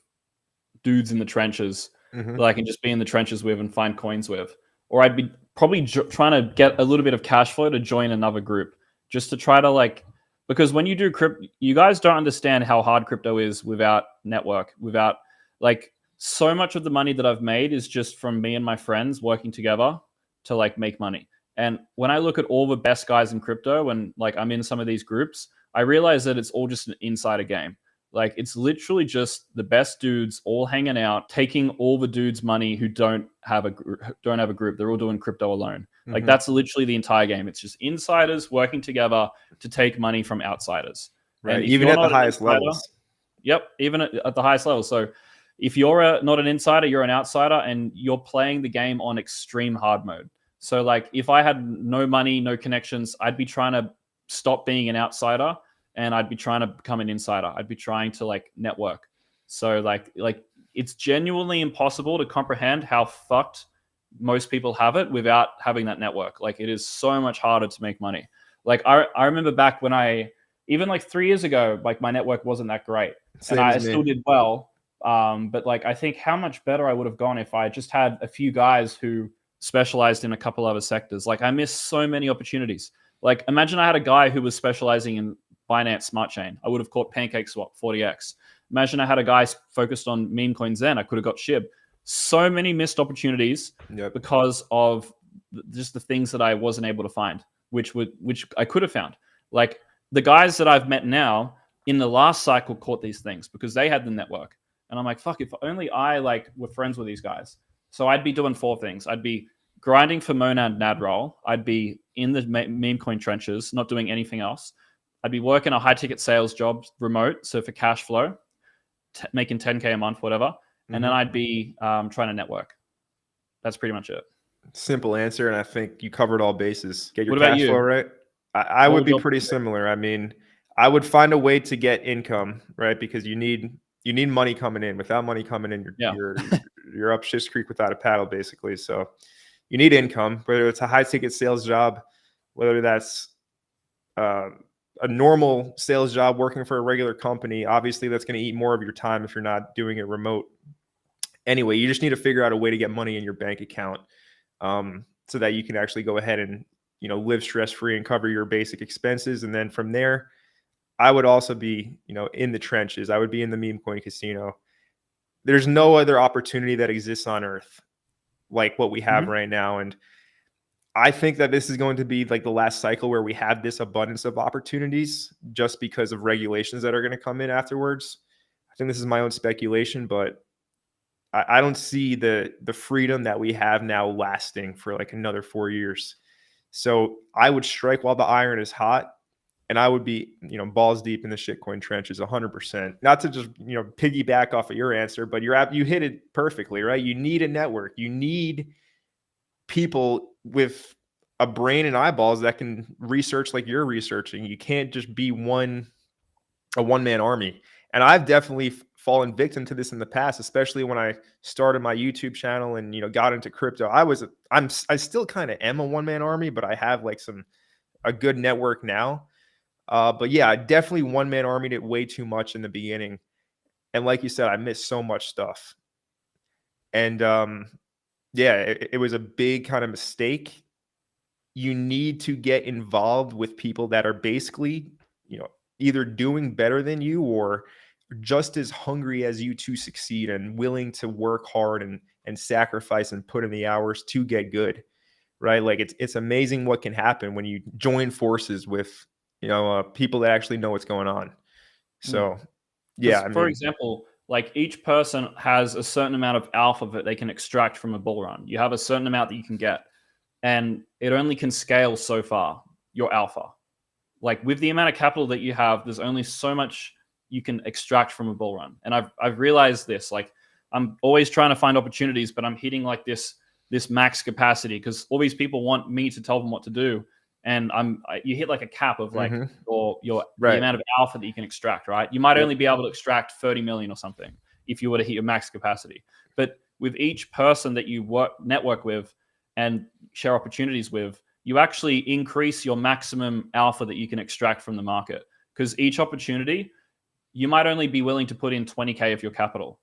dudes in the trenches that I can just be in the trenches with and find coins with. Or I'd be probably trying to get a little bit of cash flow to join another group, just to try to like, because when you do crypto, you guys don't understand how hard crypto is without network, without like, so much of the money that I've made is just from me and my friends working together to like make money. And when I look at all the best guys in crypto and like I'm in some of these groups, I realize that it's all just an insider game. Like it's literally just the best dudes all hanging out, taking all the dudes' money who don't have a group. They're all doing crypto alone. Like that's literally the entire game. It's just insiders working together to take money from outsiders. Right. Even at the highest levels. Yep. Even at the highest level. So if you're not an insider, you're an outsider, and you're playing the game on extreme hard mode. So like if I had no money, no connections, I'd be trying to stop being an outsider and I'd be trying to become an insider. I'd be trying to like network. So like it's genuinely impossible to comprehend how fucked most people have it without having that network. Like it is so much harder to make money. Like I remember back when even like 3 years ago, like my network wasn't that great. Same and I as me. still did well. But like I think how much better I would have gone if I just had a few guys who specialized in a couple other sectors. Like I missed so many opportunities. Like imagine I had a guy who was specializing in Binance Smart Chain. I would have caught Pancake Swap 40x. Imagine I had a guy focused on meme coins, then I could have got SHIB. So many missed opportunities because of just the things that I wasn't able to find, which I could have found. Like the guys that I've met now in the last cycle caught these things because they had the network. And I'm like, fuck, if only I like were friends with these guys. So I'd be doing 4 things. I'd be grinding for Monad NAD roll. I'd be in the meme coin trenches, not doing anything else. I'd be working a high ticket sales job remote. So for cash flow, making 10K a month, whatever. And then I'd be trying to network. That's pretty much it. Simple answer. And I think you covered all bases. Get your cash flow right. I would be pretty similar. I mean, I would find a way to get income, right? Because you need money coming in. Without money coming in, you're up shit's creek without a paddle, basically. So you need income, whether it's a high ticket sales job, whether that's a normal sales job working for a regular company. Obviously, that's going to eat more of your time if you're not doing it remote. Anyway, you just need to figure out a way to get money in your bank account so that you can actually go ahead and live stress-free and cover your basic expenses. And then from there, I would also be, in the trenches. I would be in the meme coin casino. There's no other opportunity that exists on earth like what we have right now. And I think that this is going to be like the last cycle where we have this abundance of opportunities just because of regulations that are going to come in afterwards. I think this is my own speculation, but I don't see the freedom that we have now lasting for like another 4 years. So I would strike while the iron is hot And I would be, balls deep in the shitcoin trenches 100%. Not to just, piggyback off of your answer, but you hit it perfectly, right? You need a network. You need people with a brain and eyeballs that can research like you're researching. You can't just be a one-man army. And I've definitely fallen victim to this in the past, especially when I started my YouTube channel and, got into crypto. I still kind of am a one-man army, but I have like a good network now. But yeah, I definitely one-man armied it way too much in the beginning. And like you said, I missed so much stuff. And yeah, it was a big kind of mistake. You need to get involved with people that are basically, either doing better than you or just as hungry as you to succeed and willing to work hard and sacrifice and put in the hours to get good, right? Like it's amazing what can happen when you join forces with people that actually know what's going on. So, yeah. For example, like each person has a certain amount of alpha that they can extract from a bull run. You have a certain amount that you can get, and it only can scale so far, your alpha. Like with the amount of capital that you have, there's only so much you can extract from a bull run. And I've realized this, like I'm always trying to find opportunities, but I'm hitting like this max capacity because all these people want me to tell them what to do. And you hit like a cap of like your the amount of alpha that you can extract, right? You might only be able to extract 30 million or something if you were to hit your max capacity. But with each person that you network with and share opportunities with, you actually increase your maximum alpha that you can extract from the market. Because each opportunity, you might only be willing to put in 20K of your capital.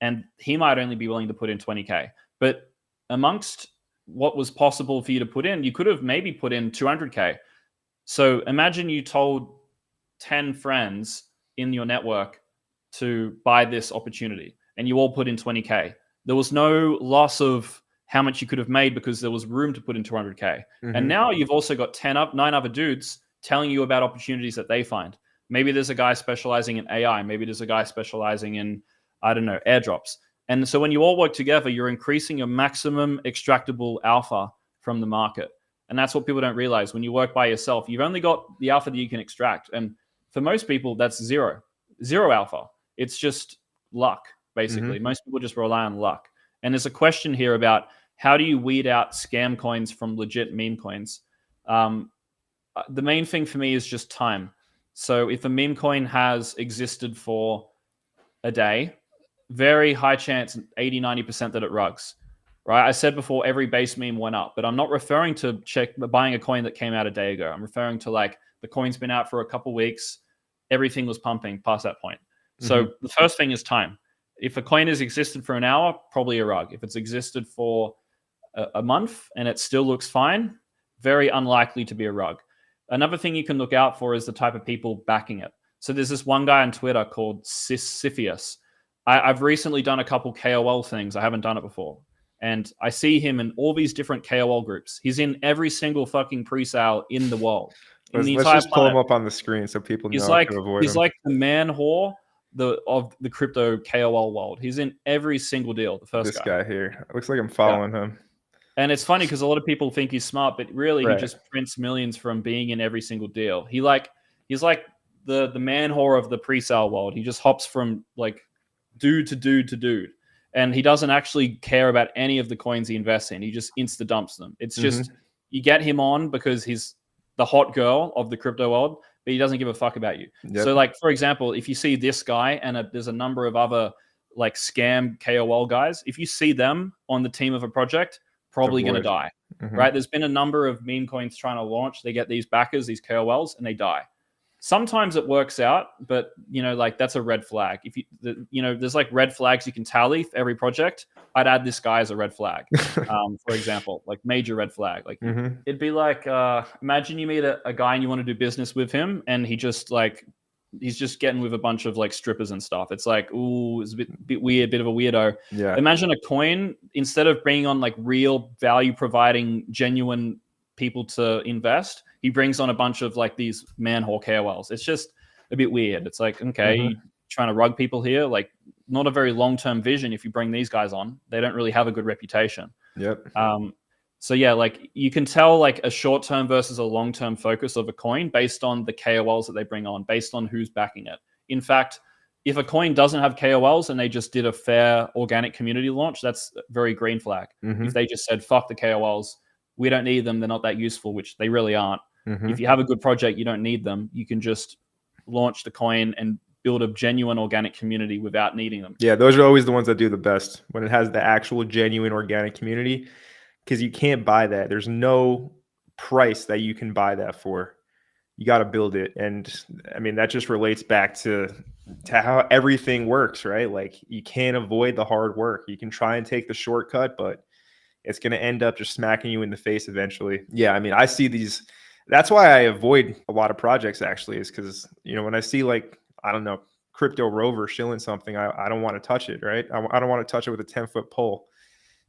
And he might only be willing to put in 20K. But amongst what was possible for you to put in, you could have maybe put in 200K. So imagine you told 10 friends in your network to buy this opportunity and you all put in 20K. There was no loss of how much you could have made because there was room to put in 200K. And now you've also got 9 other dudes telling you about opportunities that they find. Maybe there's a guy specializing in AI. Maybe there's a guy specializing in, I don't know, airdrops. And so when you all work together, you're increasing your maximum extractable alpha from the market. And that's what people don't realize. When you work by yourself, you've only got the alpha that you can extract. And for most people, that's zero alpha. It's just luck, basically. Most people just rely on luck. And there's a question here about how do you weed out scam coins from legit meme coins? The main thing for me is just time. So if a meme coin has existed for a day, very high chance, 80-90% that it rugs, right? I said before, every base meme went up, but I'm not referring to buying a coin that came out a day ago. I'm referring to like the coin's been out for a couple weeks, everything was pumping past that point. So the first thing is time. If a coin has existed for an hour, probably a rug. If it's existed for a month and it still looks fine, very unlikely to be a rug. Another thing you can look out for is the type of people backing it. So there's this one guy on Twitter called Sisypheus. I've recently done a couple KOL things. I haven't done it before. And I see him in all these different KOL groups. He's in every single fucking pre-sale in the world. Let's just pull him up on the screen so people know how to avoid him. He's like the man whore of the crypto KOL world. He's in every single deal. The first guy here. It looks like I'm following him. And it's funny because a lot of people think he's smart, but really he just prints millions from being in every single deal. He's like the man whore of the pre-sale world. He just hops from like dude to dude to dude. And he doesn't actually care about any of the coins he invests in. He just insta dumps them. It's just, you get him on because he's the hot girl of the crypto world, but he doesn't give a fuck about you. So like, for example, if you see this guy and there's a number of other like scam KOL guys, if you see them on the team of a project, probably going to die, right? There's been a number of meme coins trying to launch. They get these backers, these KOLs, and they die. Sometimes it works out, but like that's a red flag. If there's like red flags you can tally for every project. I'd add this guy as a red flag, for example, like major red flag. Like it'd be like, imagine you meet a guy and you want to do business with him, and he's just getting with a bunch of like strippers and stuff. It's like, ooh, it's a bit weird, bit of a weirdo. Yeah. Imagine a coin, instead of bringing on like real value providing genuine people to invest, he brings on a bunch of like these man whore KOLs. It's just a bit weird. It's like, okay, you trying to rug people here, like not a very long-term vision. If you bring these guys on, they don't really have a good reputation. So yeah, like you can tell like a short-term versus a long-term focus of a coin based on the KOLs that they bring on, based on who's backing it. In fact, if a coin doesn't have KOLs and they just did a fair organic community launch, that's very green flag. Mm-hmm. If they just said, fuck the KOLs, we don't need them, they're not that useful, which they really aren't. Mm-hmm. If you have a good project, you don't need them. You can just launch the coin and build a genuine organic community without needing them. Yeah, those are always the ones that do the best, when it has the actual genuine organic community, because you can't buy that. There's no price that you can buy that for. You got to build it. And I mean, that just relates back to how everything works, right? Like you can't avoid the hard work. You can try and take the shortcut, but it's going to end up just smacking you in the face eventually. Yeah, I mean, I see these. That's why I avoid a lot of projects, actually, is because, you know, when I see like, I don't know, Crypto Rover shilling something, I don't want to touch it, right? I don't want to touch it with a 10-foot pole.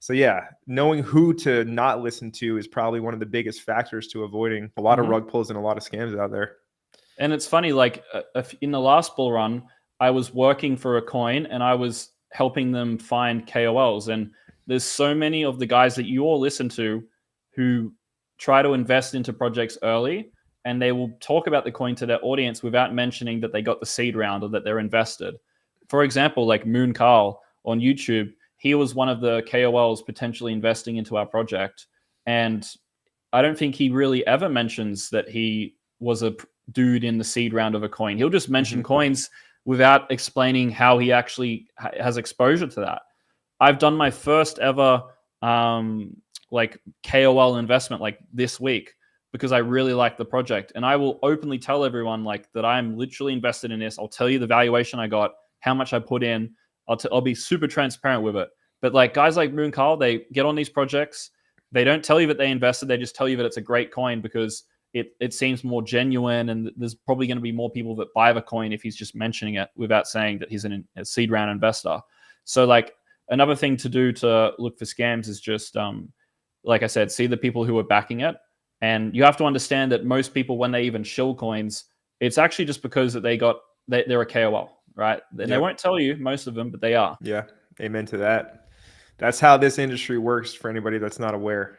So yeah, knowing who to not listen to is probably one of the biggest factors to avoiding a lot of rug pulls and a lot of scams out there. And it's funny, like in the last bull run, I was working for a coin and I was helping them find KOLs. And there's so many of the guys that you all listen to who try to invest into projects early, and they will talk about the coin to their audience without mentioning that they got the seed round or that they're invested. For example, like Moon Carl on YouTube, he was one of the KOLs potentially investing into our project. And I don't think he really ever mentions that he was a dude in the seed round of a coin. He'll just mention coins without explaining how he actually has exposure to that. I've done my first ever like KOL investment like this week because I really like the project. And I will openly tell everyone like that I'm literally invested in this. I'll tell you the valuation I got, how much I put in. I'll be super transparent with it. But like guys like Moon Carl, they get on these projects. They don't tell you that they invested. They just tell you that it's a great coin because it seems more genuine, and there's probably going to be more people that buy the coin if he's just mentioning it without saying that he's a seed round investor. So like another thing to do to look for scams is just, like I said, see the people who are backing it. And you have to understand that most people, when they even shill coins, it's actually just because that they're a KOL, right? And they won't tell you, most of them, but they are. Yeah, amen to that. That's how this industry works for anybody that's not aware.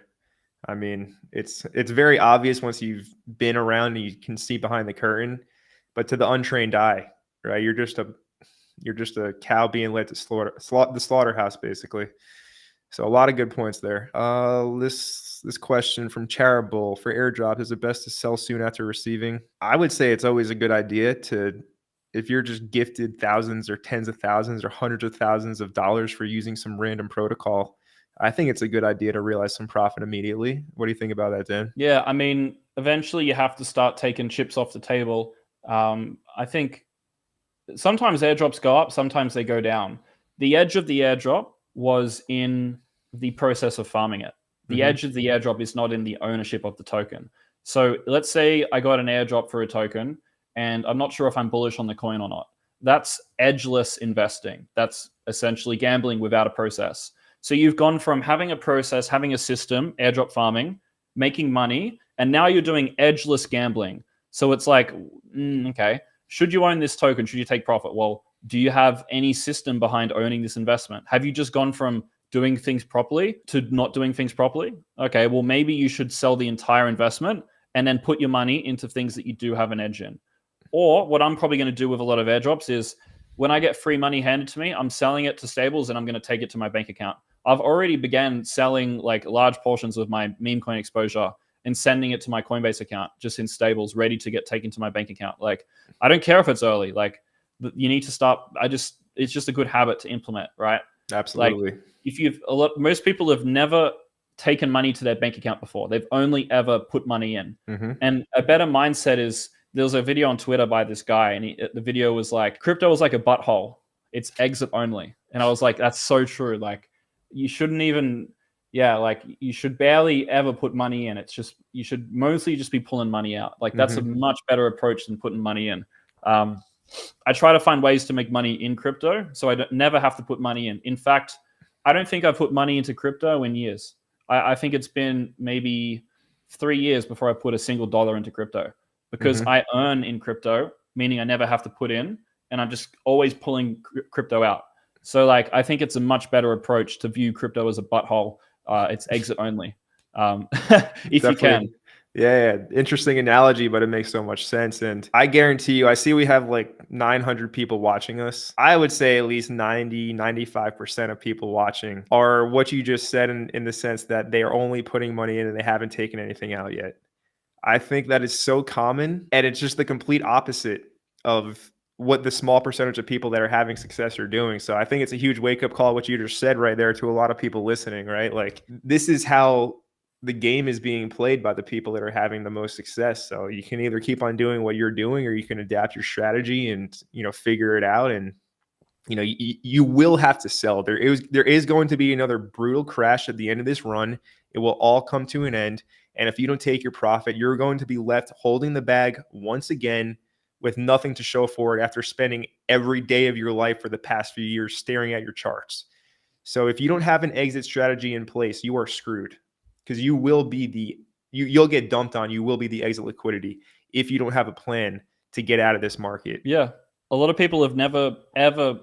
I mean, it's very obvious once you've been around and you can see behind the curtain, but to the untrained eye, right? You're just a cow being led to the slaughterhouse, basically. So a lot of good points there. This question from Charable: for airdrop, is it best to sell soon after receiving? I would say it's always a good idea to, if you're just gifted thousands or tens of thousands or hundreds of thousands of dollars for using some random protocol, I think it's a good idea to realize some profit immediately. What do you think about that, Dan? Yeah, I mean, eventually you have to start taking chips off the table. I think sometimes airdrops go up, sometimes they go down. The edge of the airdrop was in the process of farming it. The edge of the airdrop is not in the ownership of the token. So let's say I got an airdrop for a token and I'm not sure if I'm bullish on the coin or not. That's edgeless investing. That's essentially gambling without a process. So you've gone from having a process, having a system, airdrop farming, making money, and now you're doing edgeless gambling. So it's like, okay, should you own this token? Should you take profit? Well, do you have any system behind owning this investment? Have you just gone from doing things properly to not doing things properly? Okay, well, maybe you should sell the entire investment and then put your money into things that you do have an edge in. Or what I'm probably going to do with a lot of airdrops is when I get free money handed to me, I'm selling it to stables and I'm going to take it to my bank account. I've already began selling like large portions of my meme coin exposure and sending it to my Coinbase account just in stables, ready to get taken to my bank account. Like, I don't care if it's early. Like, you need to stop. It's just a good habit to implement, right? Absolutely. Like, most people have never taken money to their bank account before. They've only ever put money in. And a better mindset is, there was a video on Twitter by this guy, and the video was like, crypto is like a butthole. It's exit only. And I was like, that's so true. Like, you shouldn't even, like you should barely ever put money in. It's just, you should mostly just be pulling money out. Like, that's a much better approach than putting money in. I try to find ways to make money in crypto, so I never have to put money in. In fact, I don't think I've put money into crypto in years. I think it's been maybe 3 years before I put a single dollar into crypto, because I earn in crypto, meaning I never have to put in, and I'm just always pulling crypto out. So like, I think it's a much better approach to view crypto as a butthole. It's exit only. if you can. Yeah, interesting analogy, but it makes so much sense. And I guarantee you, I see we have like 900 people watching us. I would say at least 95% of people watching are what you just said in the sense that they are only putting money in and they haven't taken anything out yet. I think that is so common, and it's just the complete opposite of what the small percentage of people that are having success are doing. So I think it's a huge wake-up call, what you just said right there, to a lot of people listening, right? Like, this is how the game is being played by the people that are having the most success. So you can either keep on doing what you're doing, or you can adapt your strategy and, figure it out. And, you will have to sell. There is going to be another brutal crash at the end of this run. It will all come to an end. And if you don't take your profit, you're going to be left holding the bag once again with nothing to show for it after spending every day of your life for the past few years staring at your charts. So if you don't have an exit strategy in place, you are screwed, because you will be you'll get dumped on. You will be the exit liquidity if you don't have a plan to get out of this market. Yeah. A lot of people have never, ever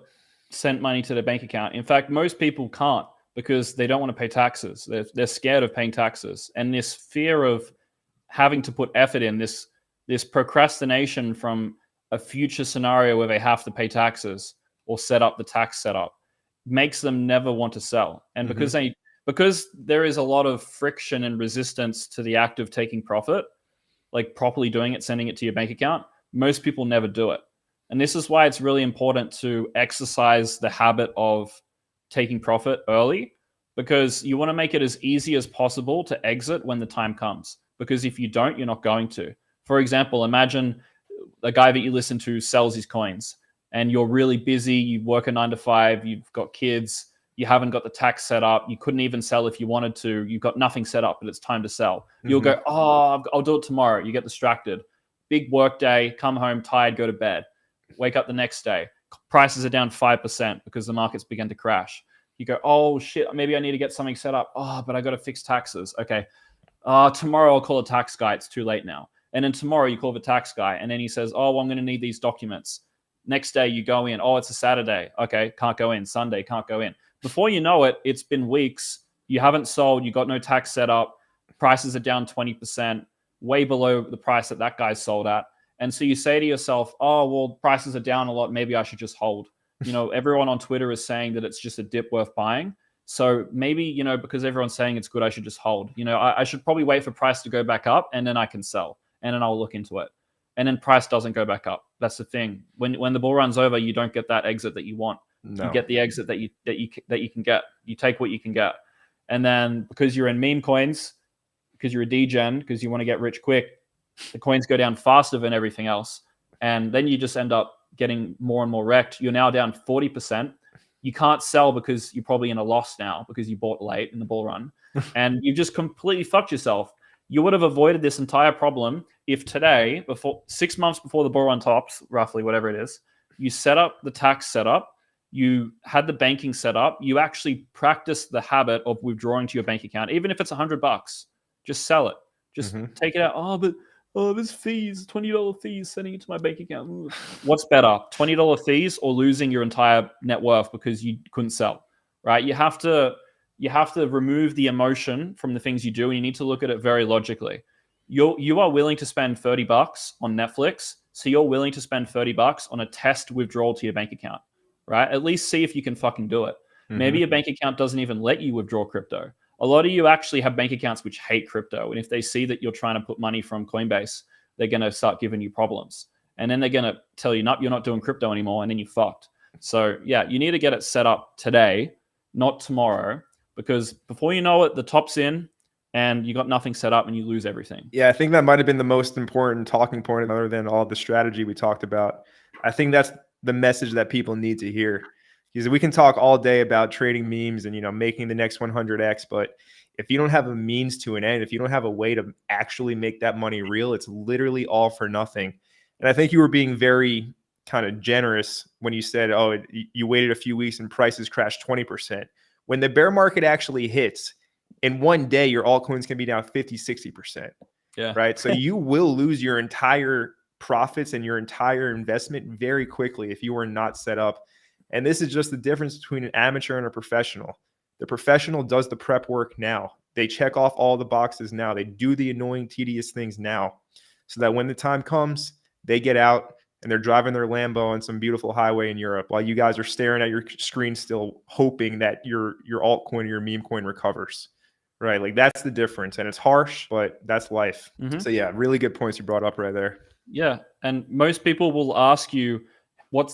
sent money to their bank account. In fact, most people can't, because they don't want to pay taxes. They're scared of paying taxes. And this fear of having to put effort in, this procrastination from a future scenario where they have to pay taxes or set up the tax setup, makes them never want to sell. And because there is a lot of friction and resistance to the act of taking profit, like properly doing it, sending it to your bank account, most people never do it. And this is why it's really important to exercise the habit of taking profit early, because you want to make it as easy as possible to exit when the time comes. Because if you don't, you're not going to. For example, imagine a guy that you listen to sells his coins, and you're really busy. You work a 9 to 5, you've got kids, you haven't got the tax set up, you couldn't even sell if you wanted to, you've got nothing set up, but it's time to sell. You'll go, oh, I'll do it tomorrow. You get distracted. Big work day, come home tired, go to bed. Wake up the next day, prices are down 5% because the market's begun to crash. You go, oh shit, maybe I need to get something set up. Oh, but I got to fix taxes. Okay. Tomorrow I'll call a tax guy. It's too late now. And then tomorrow you call the tax guy, and then he says, oh, well, I'm going to need these documents. Next day you go in. Oh, it's a Saturday. Okay, can't go in. Sunday, can't go in. Before you know it, it's been weeks. You haven't sold. You got no tax set up. Prices are down 20%, way below the price that guy's sold at. And so you say to yourself, oh, well, prices are down a lot. Maybe I should just hold. Everyone on Twitter is saying that it's just a dip worth buying. So maybe, because everyone's saying it's good, I should just hold. I should probably wait for price to go back up, and then I can sell, and then I'll look into it. And then price doesn't go back up. That's the thing. When the bull runs over, you don't get that exit that you want. No. You get the exit that you can get. You take what you can get. And then because you're in meme coins, because you're a degen, because you want to get rich quick, the coins go down faster than everything else. And then you just end up getting more and more wrecked. You're now down 40%. You can't sell because you're probably in a loss now because you bought late in the bull run. And you've just completely fucked yourself. You would have avoided this entire problem if today, 6 months before the bull run tops, roughly, whatever it is, you set up the tax setup, you had the banking set up, you actually practiced the habit of withdrawing to your bank account, even if it's $100, just sell it. Just take it out. Oh, there's fees, $20 fees sending it to my bank account. Ooh. What's better, $20 fees or losing your entire net worth because you couldn't sell, right? You have to remove the emotion from the things you do, and you need to look at it very logically. You are willing to spend $30 on Netflix, so you're willing to spend $30 on a test withdrawal to your bank account, right? At least see if you can fucking do it. Maybe your bank account doesn't even let you withdraw crypto. A lot of you actually have bank accounts which hate crypto. And if they see that you're trying to put money from Coinbase, they're going to start giving you problems. And then they're going to tell you, nope, you're not doing crypto anymore. And then you're fucked. So yeah, you need to get it set up today, not tomorrow, because before you know it, the top's in and you got nothing set up and you lose everything. Yeah, I think that might've been the most important talking point other than all the strategy we talked about. I think that's the message that people need to hear. Because we can talk all day about trading memes and, making the next 100x, but if you don't have a means to an end, if you don't have a way to actually make that money real, it's literally all for nothing. And I think you were being very kind of generous when you said, oh, you waited a few weeks and prices crashed 20%. When the bear market actually hits, in one day, your altcoins can be down 50, 60%. Yeah. Right. So you will lose your entire profits and your entire investment very quickly if you are not set up. And this is just the difference between an amateur and a professional. The professional does the prep work now. They check off all the boxes now. They do the annoying, tedious things now, so that when the time comes, they get out and they're driving their Lambo on some beautiful highway in Europe while you guys are staring at your screen still hoping that your altcoin or your meme coin recovers. Right? Like that's the difference. And it's harsh, but that's life. Mhm. So yeah, really good points you brought up right there. Yeah, and most people will ask you,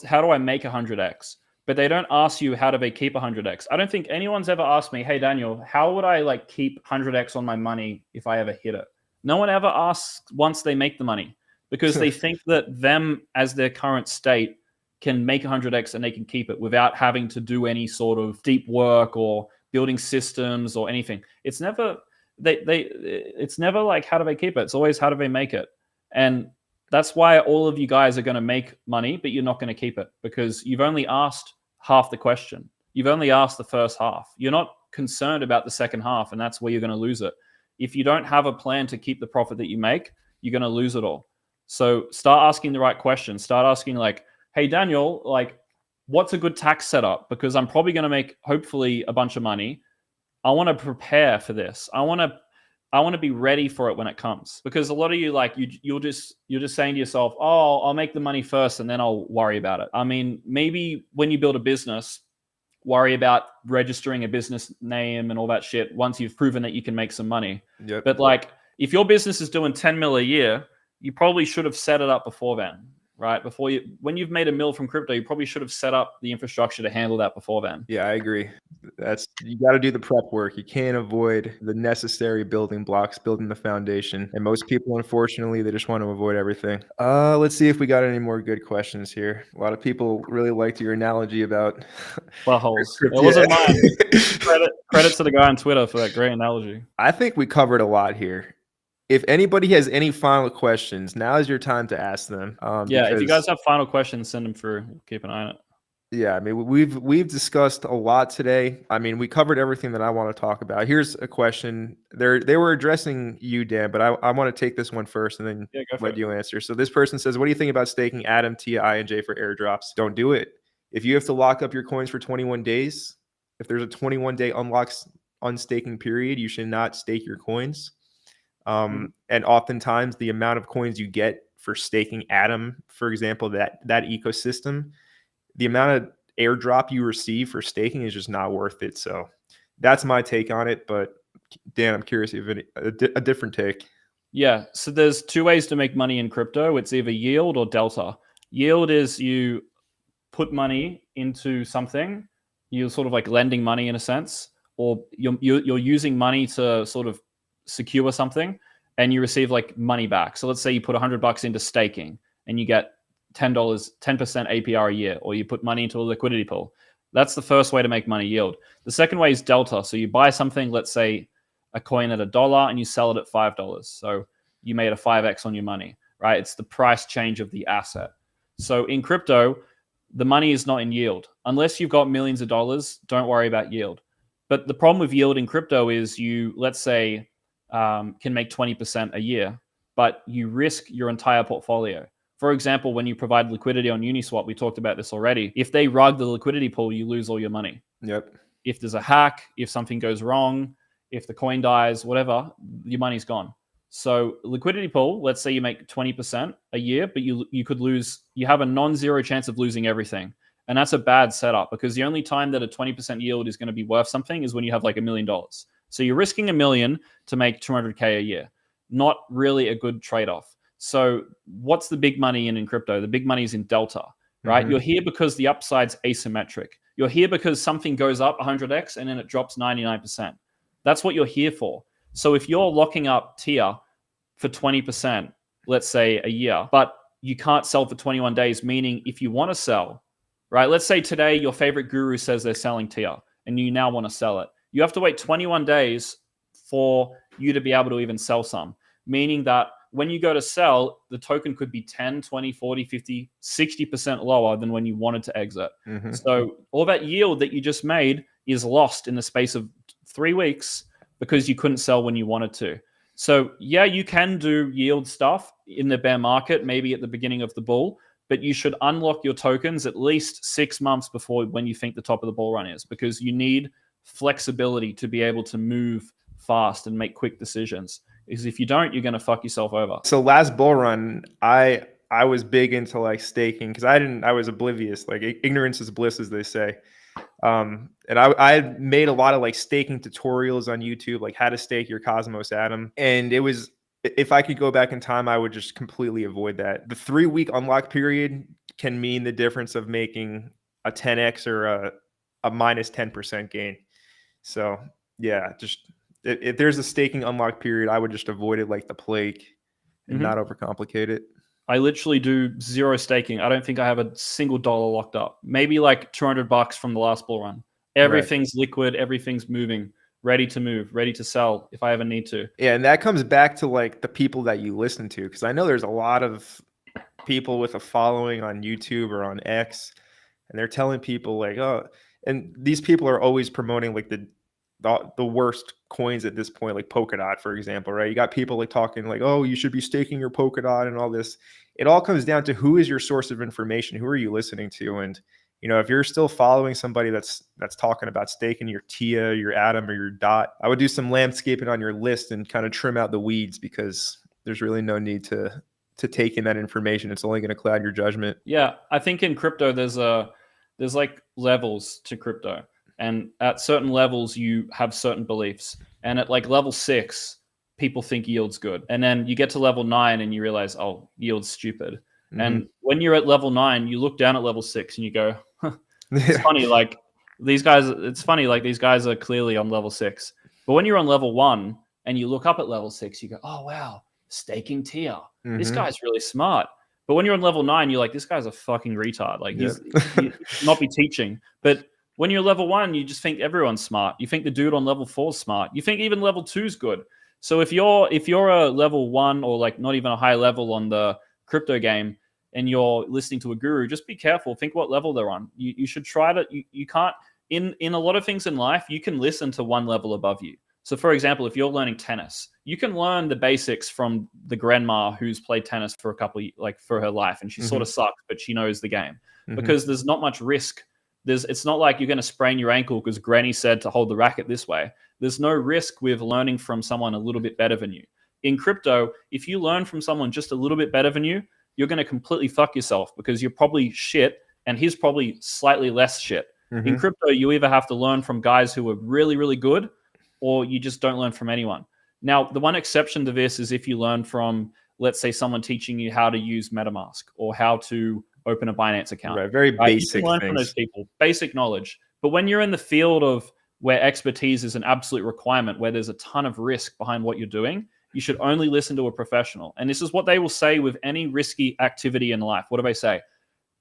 how do I make 100x? But they don't ask you, how do they keep 100x? I don't think anyone's ever asked me, hey Daniel, how would I like keep 100x on my money if I ever hit it? No one ever asks once they make the money, because they think that them as their current state can make 100x and they can keep it without having to do any sort of deep work or building systems or anything. It's never it's never like, how do they keep it? It's always, how do they make it? And that's why all of you guys are going to make money, but you're not going to keep it, because you've only asked half the question. You've only asked the first half. You're not concerned about the second half, and that's where you're going to lose it. If you don't have a plan to keep the profit that you make, you're going to lose it all. So start asking the right questions. Start asking like, hey, Daniel, like, what's a good tax setup? Because I'm probably going to make, hopefully, a bunch of money. I want to prepare for this. I want to be ready for it when it comes, because a lot of you, like, you're just saying to yourself, oh, I'll make the money first and then I'll worry about it. I mean, maybe when you build a business, worry about registering a business name and all that shit once you've proven that you can make some money. Yep. But like, if your business is doing 10 mil a year, you probably should have set it up before then, right? When you've made $1 million from crypto, you probably should have set up the infrastructure to handle that before then. Yeah, I agree. You got to do the prep work. You can't avoid the necessary building blocks, building the foundation. And most people, unfortunately, they just want to avoid everything. Let's see if we got any more good questions here. A lot of people really liked your analogy about buttholes. It wasn't mine. Credit to the guy on Twitter for that great analogy. I think we covered a lot here. If anybody has any final questions, now is your time to ask them. If you guys have final questions, send them through. Keep an eye on it. Yeah, I mean, we've discussed a lot today. I mean, we covered everything that I want to talk about. Here's a question. They were addressing you, Dan, but I want to take this one first and then let you answer. So this person says, what do you think about staking Atom, Tia, INJ for airdrops? Don't do it. If you have to lock up your coins for 21 days, if there's a 21-day unstaking period, you should not stake your coins. And oftentimes the amount of coins you get for staking Atom, for example, that ecosystem, the amount of airdrop you receive for staking is just not worth it. So that's my take on it. But Dan, I'm curious if a different take. Yeah. So there's two ways to make money in crypto. It's either yield or delta. Yield is you put money into something. You're sort of like lending money in a sense, or you're using money to sort of secure something, and you receive like money back. So let's say you put $100 into staking and you get $10, 10% APR a year, or you put money into a liquidity pool. That's the first way to make money, yield. The second way is delta. So you buy something, let's say a coin at $1, and you sell it at $5. So you made a 5x on your money, right? It's the price change of the asset. So in crypto, the money is not in yield. Unless you've got millions of dollars, don't worry about yield. But the problem with yield in crypto is you, let's say, can make 20% a year, but you risk your entire portfolio. For example, when you provide liquidity on Uniswap, we talked about this already. If they rug the liquidity pool, you lose all your money. Yep. If there's a hack, if something goes wrong, if the coin dies, whatever, your money's gone. So liquidity pool, let's say you make 20% a year, but you could lose, you have a non-zero chance of losing everything. And that's a bad setup, because the only time that a 20% yield is going to be worth something is when you have like $1 million. So you're risking $1 million to make 200K a year. Not really a good trade-off. So what's the big money in crypto? The big money is in delta, right? Mm-hmm. You're here because the upside's asymmetric. You're here because something goes up 100x and then it drops 99%. That's what you're here for. So if you're locking up Tia for 20%, let's say a year, but you can't sell for 21 days, meaning if you want to sell, right? Let's say today your favorite guru says they're selling Tia and you now want to sell it. You have to wait 21 days for you to be able to even sell some, meaning that when you go to sell, the token could be 10, 20, 40, 50, 60% lower than when you wanted to exit. Mm-hmm. So all that yield that you just made is lost in the space of 3 weeks because you couldn't sell when you wanted to. So yeah, you can do yield stuff in the bear market, maybe at the beginning of the bull, but you should unlock your tokens at least 6 months before when you think the top of the bull run is, because you need flexibility to be able to move fast and make quick decisions. Because if you don't, you're going to fuck yourself over. So last bull run, I was big into like staking because I was oblivious. Like ignorance is bliss, as they say. And I made a lot of like staking tutorials on YouTube, like how to stake your Cosmos Atom. And it was, if I could go back in time, I would just completely avoid that. The 3-week unlock period can mean the difference of making a 10x or a minus 10% gain. So yeah, just if there's a staking unlock period, I would just avoid it like the plague and not overcomplicate it. I literally do 0 staking. I don't think I have a single dollar locked up. Maybe like $200 from the last bull run. Everything's liquid. Everything's moving, ready to move, ready to sell if I ever need to. Yeah, and that comes back to like the people that you listen to, because I know there's a lot of people with a following on YouTube or on X, and they're telling people like, oh, and these people are always promoting like the worst coins at this point, like Polkadot, for example, right? You got people like talking like, oh, you should be staking your Polkadot and all this. It all comes down to who is your source of information, who are you listening to, and you know, if you're still following somebody that's talking about staking your TIA, your Atom, or your DOT, I would do some landscaping on your list and kind of trim out the weeds, because there's really no need to take in that information. It's only going to cloud your judgment. Yeah, I think in crypto there's like levels to crypto, and at certain levels you have certain beliefs, and at like level 6 people think yield's good, and then you get to level 9 and you realize, oh, yield's stupid. And when you're at level 9, you look down at level 6 and you go, it's funny, like these guys are clearly on level 6. But when you're on level 1 and you look up at level 6, you go, oh wow, staking tier, this guy's really smart. But when you're on level 9, you're like, this guy's a fucking retard, like he should not be teaching. But when you're level 1, you just think everyone's smart. You think the dude on level 4 is smart. You think even level 2 is good. So if you're a level 1 or like not even a high level on the crypto game, and you're listening to a guru, just be careful. Think what level they're on. You should try to, you can't, in a lot of things in life, you can listen to one level above you. So for example, if you're learning tennis, you can learn the basics from the grandma who's played tennis for a couple of, like for her life, and she sort of sucks, but she knows the game, because there's not much risk. It's not like you're going to sprain your ankle because granny said to hold the racket this way. There's no risk with learning from someone a little bit better than you. In crypto, if you learn from someone just a little bit better than you, you're going to completely fuck yourself, because you're probably shit and he's probably slightly less shit. In crypto, you either have to learn from guys who are really, really good, or you just don't learn from anyone. Now, the one exception to this is if you learn from, let's say, someone teaching you how to use MetaMask or how to open a Binance account. Right, very basic you can learn things. from those people, basic knowledge. But when you're in the field of where expertise is an absolute requirement, where there's a ton of risk behind what you're doing, you should only listen to a professional. And this is what they will say with any risky activity in life. What do they say?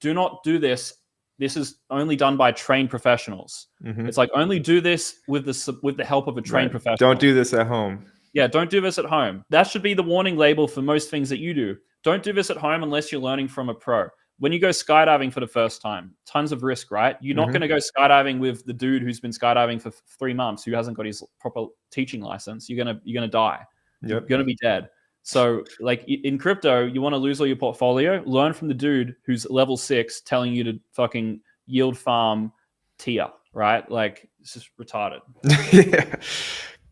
Do not do this. This is only done by trained professionals. It's like, only do this with the help of a trained professional. Don't do this at home. Yeah, don't do this at home. That should be the warning label for most things that you do. Don't do this at home unless you're learning from a pro. When you go skydiving for the first time, tons of risk, right? You're not going to go skydiving with the dude who's been skydiving for 3 months, who hasn't got his proper teaching license. You're gonna die. You're going to be dead. So like in crypto, you want to lose all your portfolio, learn from the dude who's level 6 telling you to fucking yield farm tier, right? Like, it's just retarded. Yeah.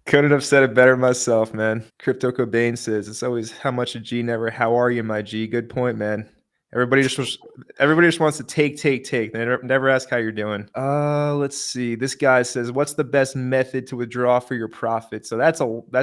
Couldn't have said it better myself, man. Crypto Cobain says, it's always how much a G, never how are you, my G. Good point, man. Everybody just wants to take. They never ask how you're doing. Let's see. This guy says, what's the best method to withdraw for your profit? So that's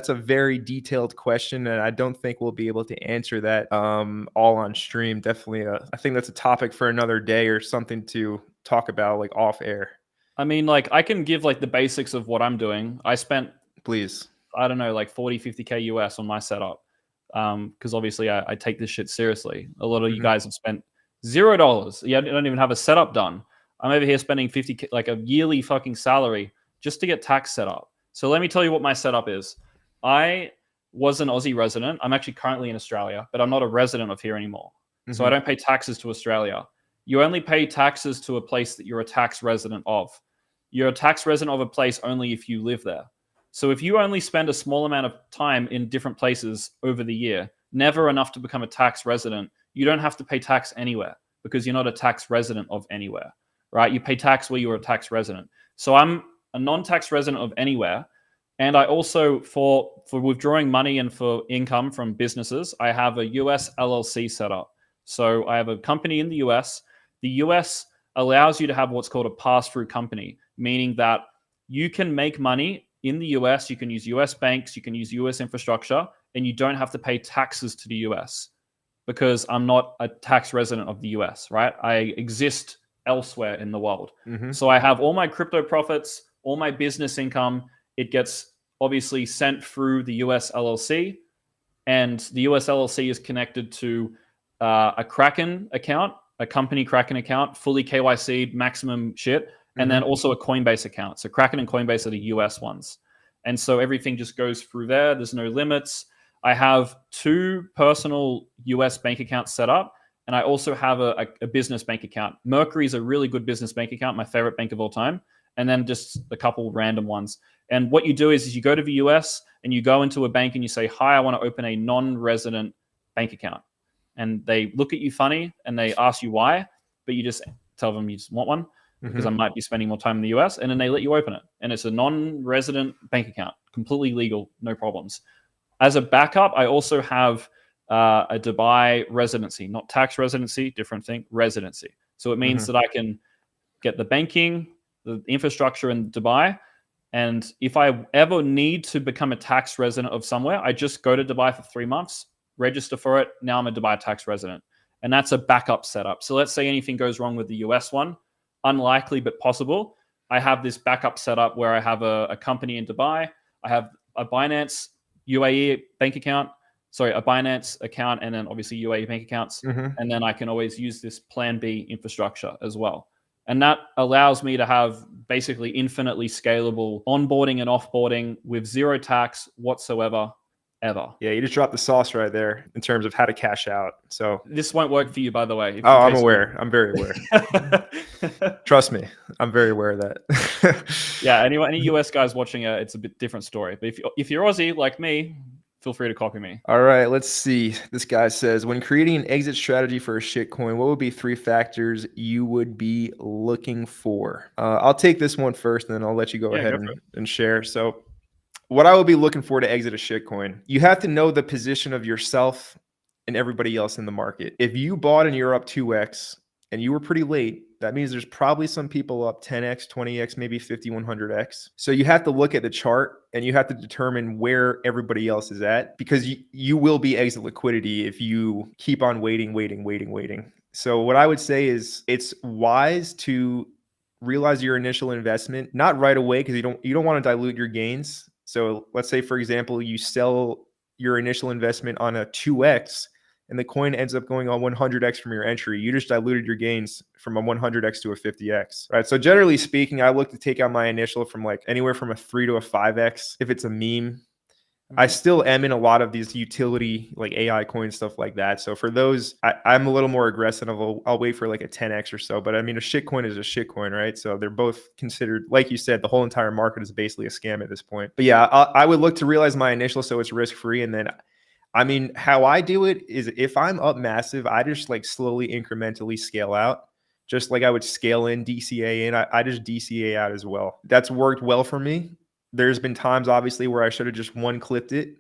a very detailed question, and I don't think we'll be able to answer that all on stream. Definitely, I think that's a topic for another day or something to talk about, like off air. I mean, like, I can give like the basics of what I'm doing. I spent, please, I don't know, like 40, 50K US on my setup. Because obviously I take this shit seriously. A lot of you guys have spent $0. You don't even have a setup done. I'm over here spending 50K, like a yearly fucking salary, just to get tax set up. So let me tell you what my setup is. I was an Aussie resident. I'm actually currently in Australia, but I'm not a resident of here anymore. So I don't pay taxes to Australia. You only pay taxes to a place that you're a tax resident of. You're a tax resident of a place only if you live there. So if you only spend a small amount of time in different places over the year, never enough to become a tax resident, you don't have to pay tax anywhere, because you're not a tax resident of anywhere, right? You pay tax where you're a tax resident. So I'm a non-tax resident of anywhere, And I also, for withdrawing money and for income from businesses, I have a US LLC set up. So I have a company in the US. The US allows you to have what's called a pass-through company, meaning that you can make money in the US, you can use US banks, you can use US infrastructure, and you don't have to pay taxes to the US because I'm not a tax resident of the US, right? I exist elsewhere in the world. Mm-hmm. So I have all my crypto profits, all my business income. It gets obviously sent through the US LLC, and the US LLC is connected to a Kraken account, a company Kraken account, fully KYC'd, maximum shit, and then also a Coinbase account. So Kraken and Coinbase are the US ones. And so everything just goes through there. There's no limits. I have 2 personal US bank accounts set up, and I also have a business bank account. Mercury is a really good business bank account, my favorite bank of all time, and then just a couple random ones. And what you do is you go to the US and you go into a bank and you say, hi, I want to open a non-resident bank account. And they look at you funny and they ask you why, but you just tell them you just want one because I might be spending more time in the US, and then they let you open it. And it's a non-resident bank account, completely legal, no problems. As a backup, I also have a Dubai residency, not tax residency, different thing, residency. So it means that I can get the banking, the infrastructure in Dubai. And if I ever need to become a tax resident of somewhere, I just go to Dubai for 3 months, register for it. Now I'm a Dubai tax resident. And that's a backup setup. So let's say anything goes wrong with the US one, unlikely but possible. I have this backup setup where I have a company in Dubai. I have a Binance UAE bank account, a Binance account, and then obviously UAE bank accounts. And then I can always use this Plan B infrastructure as well. And that allows me to have basically infinitely scalable onboarding and offboarding with zero tax whatsoever, ever. Yeah, you just dropped the sauce right there in terms of how to cash out. So this won't work for you, by the way. I'm aware. I'm very aware. Trust me, I'm very aware of that. Yeah, any US guys watching it, it's a bit different story. But if you're Aussie like me, feel free to copy me. All right, let's see. This guy says, when creating an exit strategy for a shitcoin, what would be 3 factors you would be looking for? I'll take this one first, and then I'll let you go ahead and share. So what I would be looking for to exit a shitcoin, you have to know the position of yourself and everybody else in the market. If you bought and you're up 2x and you were pretty late, that means there's probably some people up 10x, 20x, maybe 50, 100x. So you have to look at the chart and you have to determine where everybody else is at, because you will be exit liquidity if you keep on waiting. So what I would say is it's wise to realize your initial investment, not right away, because you don't want to dilute your gains. So let's say, for example, you sell your initial investment on a 2x and the coin ends up going on 100x from your entry. You just diluted your gains from a 100x to a 50x, right? So generally speaking, I look to take out my initial from like anywhere from a 3 to a 5x if it's a meme. I still am in a lot of these utility like AI coins, stuff like that. So for those, I'm a little more aggressive. I'll wait for like a 10x or so. But I mean, a shitcoin is a shitcoin, right? So they're both considered, like you said, the whole entire market is basically a scam at this point. But yeah, I would look to realize my initial so it's risk-free. And then, I mean, how I do it is if I'm up massive, I just like slowly incrementally scale out. Just like I would scale in, DCA in, I just DCA out as well. That's worked well for me. There's been times, obviously, where I should have just clipped it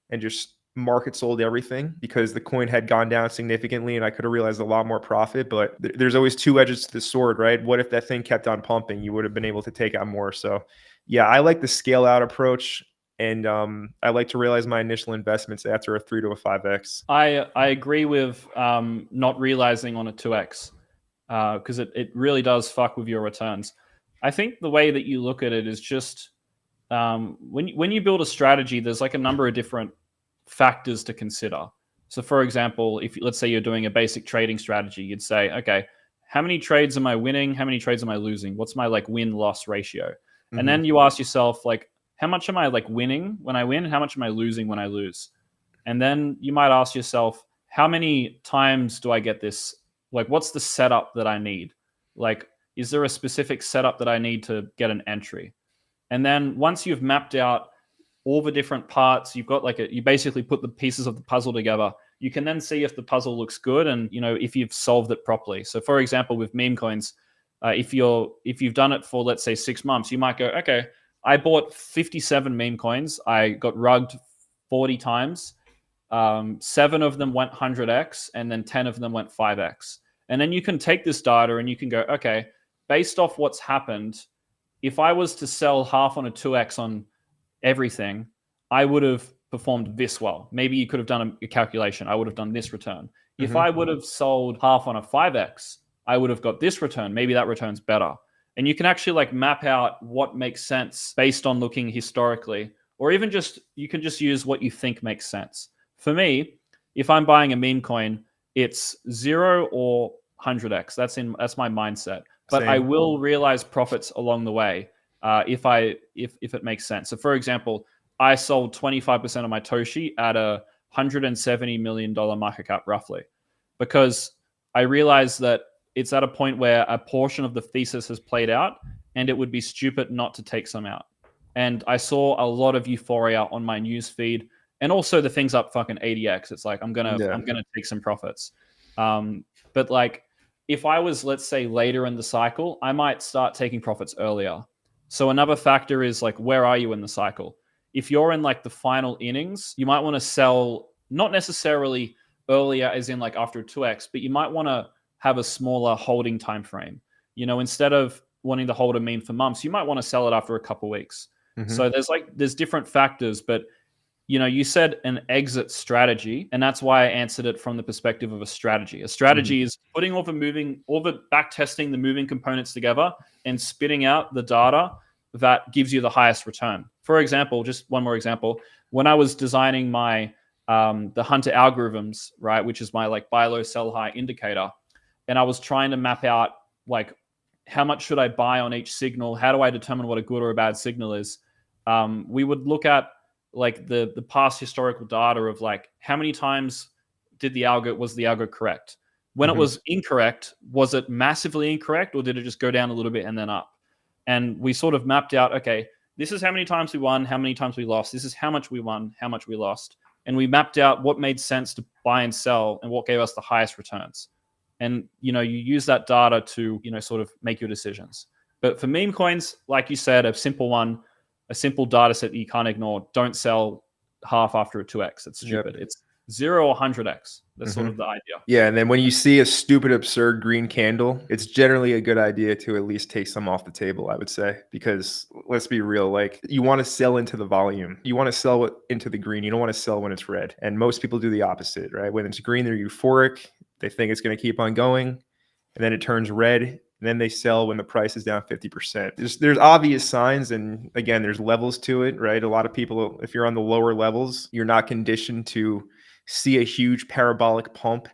and just market sold everything because the coin had gone down significantly and I could have realized a lot more profit. But there's always 2 edges to the sword, right? What if that thing kept on pumping? You would have been able to take out more. So yeah, I like the scale out approach. And I like to realize my initial investments after a 3 to a 5x. I agree with not realizing on a 2x because it really does fuck with your returns. I think the way that you look at it is just when you build a strategy, there's like a number of different factors to consider. So for example, if let's say you're doing a basic trading strategy, you'd say, okay, how many trades am I winning? How many trades am I losing? What's my like win-loss ratio? And then you ask yourself, like, how much am I like winning when I win? How much am I losing when I lose? And then you might ask yourself, how many times do I get this? Like, what's the setup that I need? Like, is there a specific setup that I need to get an entry? And then once you've mapped out all the different parts, you've got like you basically put the pieces of the puzzle together. You can then see if the puzzle looks good and, you know, if you've solved it properly. So for example, with meme coins, if you've done it for, let's say 6 months, you might go, okay, I bought 57 meme coins. I got rugged 40 times. 7 of them went 100x, and then 10 of them went 5x. And then you can take this data and you can go, okay, based off what's happened, if I was to sell half on a 2x on everything, I would have performed this well. Maybe you could have done a calculation. I would have done this return. If I would have sold half on a 5x, I would have got this return. Maybe that return's better. And you can actually like map out what makes sense based on looking historically, or even just, you can just use what you think makes sense. For me, if I'm buying a meme coin, it's 0 or 100x. That's my mindset. But I will realize profits along the way if it makes sense. So for example, I sold 25% of my Toshi at a $170 million market cap roughly, because I realized that it's at a point where a portion of the thesis has played out and it would be stupid not to take some out. And I saw a lot of euphoria on my news feed, and also the thing's up fucking 80x. It's like, I'm gonna take some profits. But like, if I was, let's say, later in the cycle, I might start taking profits earlier. So another factor is like, where are you in the cycle? If you're in like the final innings, you might want to sell, not necessarily earlier as in like after 2x, but you might want to have a smaller holding time frame. You know, instead of wanting to hold a meme for months, you might want to sell it after a couple weeks. So there's different factors, but you know, you said an exit strategy, and that's why I answered it from the perspective of a strategy. A strategy is putting all the back testing the moving components together and spitting out the data that gives you the highest return. For example, just one more example, when I was designing my the Hunter algorithms, right, which is my like buy low, sell high indicator, and I was trying to map out like how much should I buy on each signal? How do I determine what a good or a bad signal is? We would look at like the past historical data of like how many times was the algo correct? When it was incorrect, was it massively incorrect, or did it just go down a little bit and then up? And we sort of mapped out, okay, this is how many times we won, how many times we lost. This is how much we won, how much we lost. And we mapped out what made sense to buy and sell and what gave us the highest returns. And, you know, you use that data to, you know, sort of make your decisions. But for meme coins, like you said, a simple data set that you can't ignore. Don't sell half after a 2x. It's stupid. It's 0 or 100x. That's sort of the idea. Yeah, and then when you see a stupid, absurd green candle, it's generally a good idea to at least take some off the table, I would say, because let's be real, like you want to sell into the volume. You want to sell into the green. You don't want to sell when it's red. And most people do the opposite, right? When it's green, they're euphoric. They think it's going to keep on going, and then it turns red. And then they sell when the price is down 50%. There's obvious signs, and again, there's levels to it, right? A lot of people, if you're on the lower levels, you're not conditioned to see a huge parabolic pump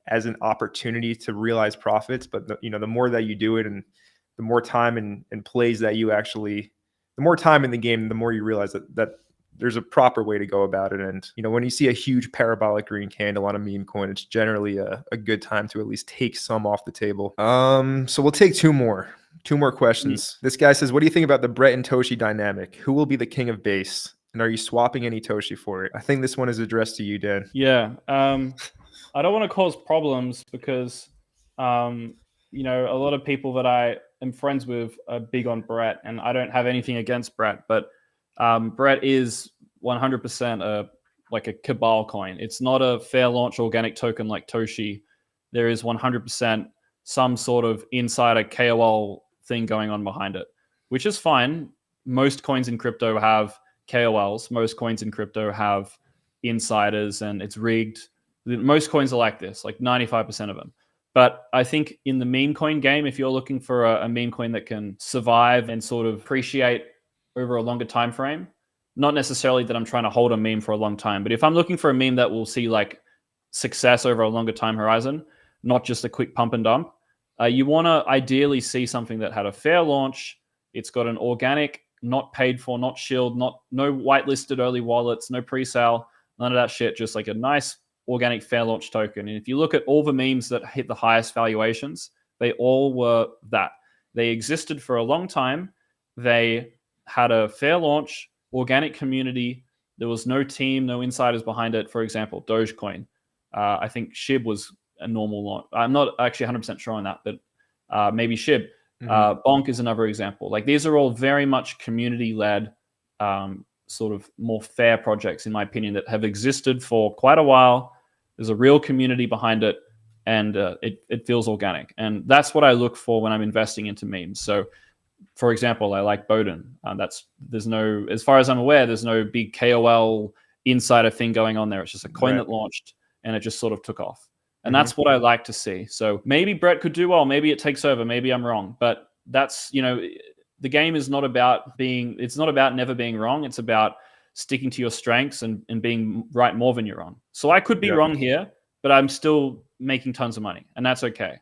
as an opportunity to realize profits. But the more that you do it, and the more time and plays that you actually, the more time in the game, the more you realize that there's a proper way to go about it. And, you know, when you see a huge parabolic green candle on a meme coin, it's generally a good time to at least take some off the table. So we'll take two more questions. This guy says, what do you think about the Brett and Toshi dynamic? Who will be the king of base? And are you swapping any Toshi for it? I think this one is addressed to you, Dan. Yeah. I don't want to cause problems because, you know, a lot of people that I am friends with are big on Brett, and I don't have anything against Brett, but Brett is 100% like a cabal coin. It's not a fair launch organic token like Toshi. There is 100% some sort of insider KOL thing going on behind it, which is fine. Most coins in crypto have KOLs. Most coins in crypto have insiders, and it's rigged. Most coins are like this, like 95% of them. But I think in the meme coin game, if you're looking for a meme coin that can survive and sort of appreciate over a longer time frame, not necessarily that I'm trying to hold a meme for a long time, but if I'm looking for a meme that will see like success over a longer time horizon, not just a quick pump and dump, you want to ideally see something that had a fair launch. It's got an organic, not paid for, not shilled, no whitelisted early wallets, no pre-sale, none of that shit. Just like a nice organic fair launch token. And if you look at all the memes that hit the highest valuations, they all were that. They existed for a long time. They had a fair launch, organic community. There was no team, no insiders behind it. For example, Dogecoin. I think SHIB was a normal launch. I'm not actually 100% sure on that, but maybe SHIB. Bonk is another example. Like these are all very much community-led, sort of more fair projects, in my opinion, that have existed for quite a while. There's a real community behind it, and it feels organic. And that's what I look for when I'm investing into memes. So, for example, I like Bowden. There's no, as far as I'm aware, there's no big KOL insider thing going on there. It's just a coin that launched and it just sort of took off. And that's what I like to see. So maybe Brett could do well. Maybe it takes over. Maybe I'm wrong. But that's, the game is not about it's not about never being wrong. It's about sticking to your strengths and being right more than you're wrong. So I could be wrong here, but I'm still making tons of money. And that's okay.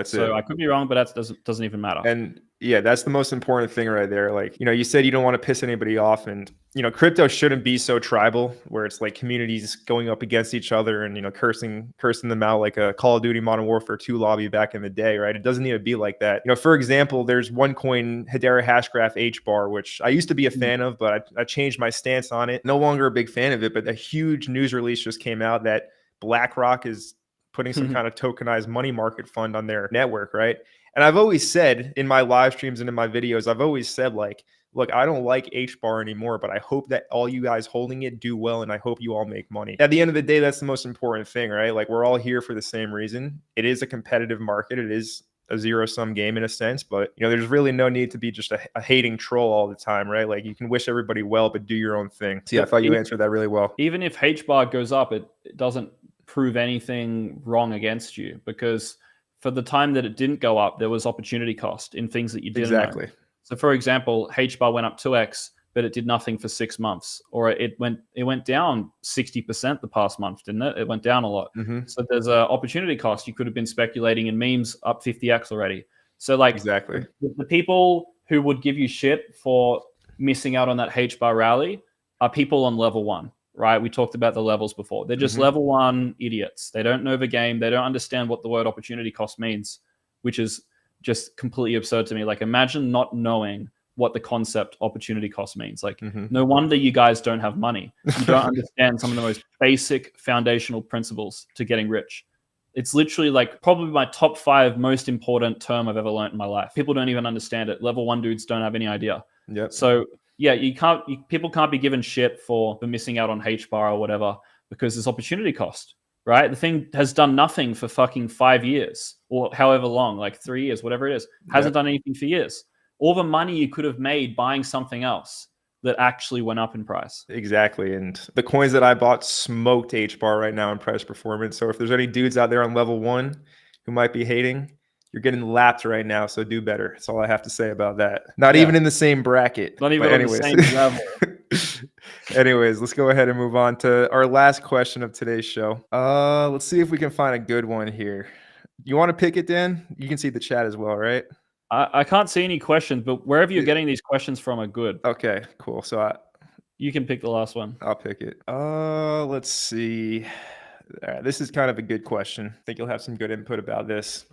So I could be wrong, but that doesn't even matter. And yeah, that's the most important thing right there. Like, you said you don't want to piss anybody off, and crypto shouldn't be so tribal where it's like communities going up against each other and cursing them out like a Call of Duty Modern Warfare 2 lobby back in the day, right? It doesn't need to be like that. For example, there's one coin, Hedera Hashgraph HBAR, which I used to be a fan of, but I changed my stance on it. No longer a big fan of it, but a huge news release just came out that BlackRock is putting some kind of tokenized money market fund on their network, right? And I've always said in my live streams and in my videos, I've always said, like, look, I don't like HBAR anymore, but I hope that all you guys holding it do well, and I hope you all make money. At the end of the day, that's the most important thing, right? Like, we're all here for the same reason. It is a competitive market. It is a zero-sum game in a sense, but there's really no need to be just a hating troll all the time, right? Like, you can wish everybody well, but do your own thing. So yeah, I thought you answered that really well. Even if HBAR goes up, it doesn't prove anything wrong against you, because for the time that it didn't go up, there was opportunity cost in things that you didn't know. So for example, HBAR went up 2x, but it did nothing for 6 months, or it went down 60% the past month, didn't it? It went down a lot. So there's an opportunity cost. You could have been speculating in memes up 50x already. So like the people who would give you shit for missing out on that HBAR rally are people on level 1. Right? We talked about the levels before. They're just level 1 idiots. They don't know the game. They don't understand what the word opportunity cost means, which is just completely absurd to me. Like, imagine not knowing what the concept opportunity cost means. Like, no wonder you guys don't have money. You don't understand some of the most basic foundational principles to getting rich. It's literally like probably my top 5 most important term I've ever learned in my life. People don't even understand it. Level 1 dudes don't have any idea. So yeah, people can't be given shit for missing out on HBAR or whatever, because there's opportunity cost, right? The thing has done nothing for fucking 5 years or however long, like 3 years, whatever it is, hasn't done anything for years. All the money you could have made buying something else that actually went up in price. Exactly. And the coins that I bought smoked HBAR right now in price performance. So if there's any dudes out there on level 1 who might be hating, you're getting lapped right now, so do better. That's all I have to say about that. Not even in the same bracket. Not even on the same level. Anyways, let's go ahead and move on to our last question of today's show. Let's see if we can find a good one here. You want to pick it, Dan? You can see the chat as well, right? I can't see any questions, but wherever you're getting these questions from are good. Okay, cool. So you can pick the last one. I'll pick it. Let's see. All right, this is kind of a good question. I think you'll have some good input about this.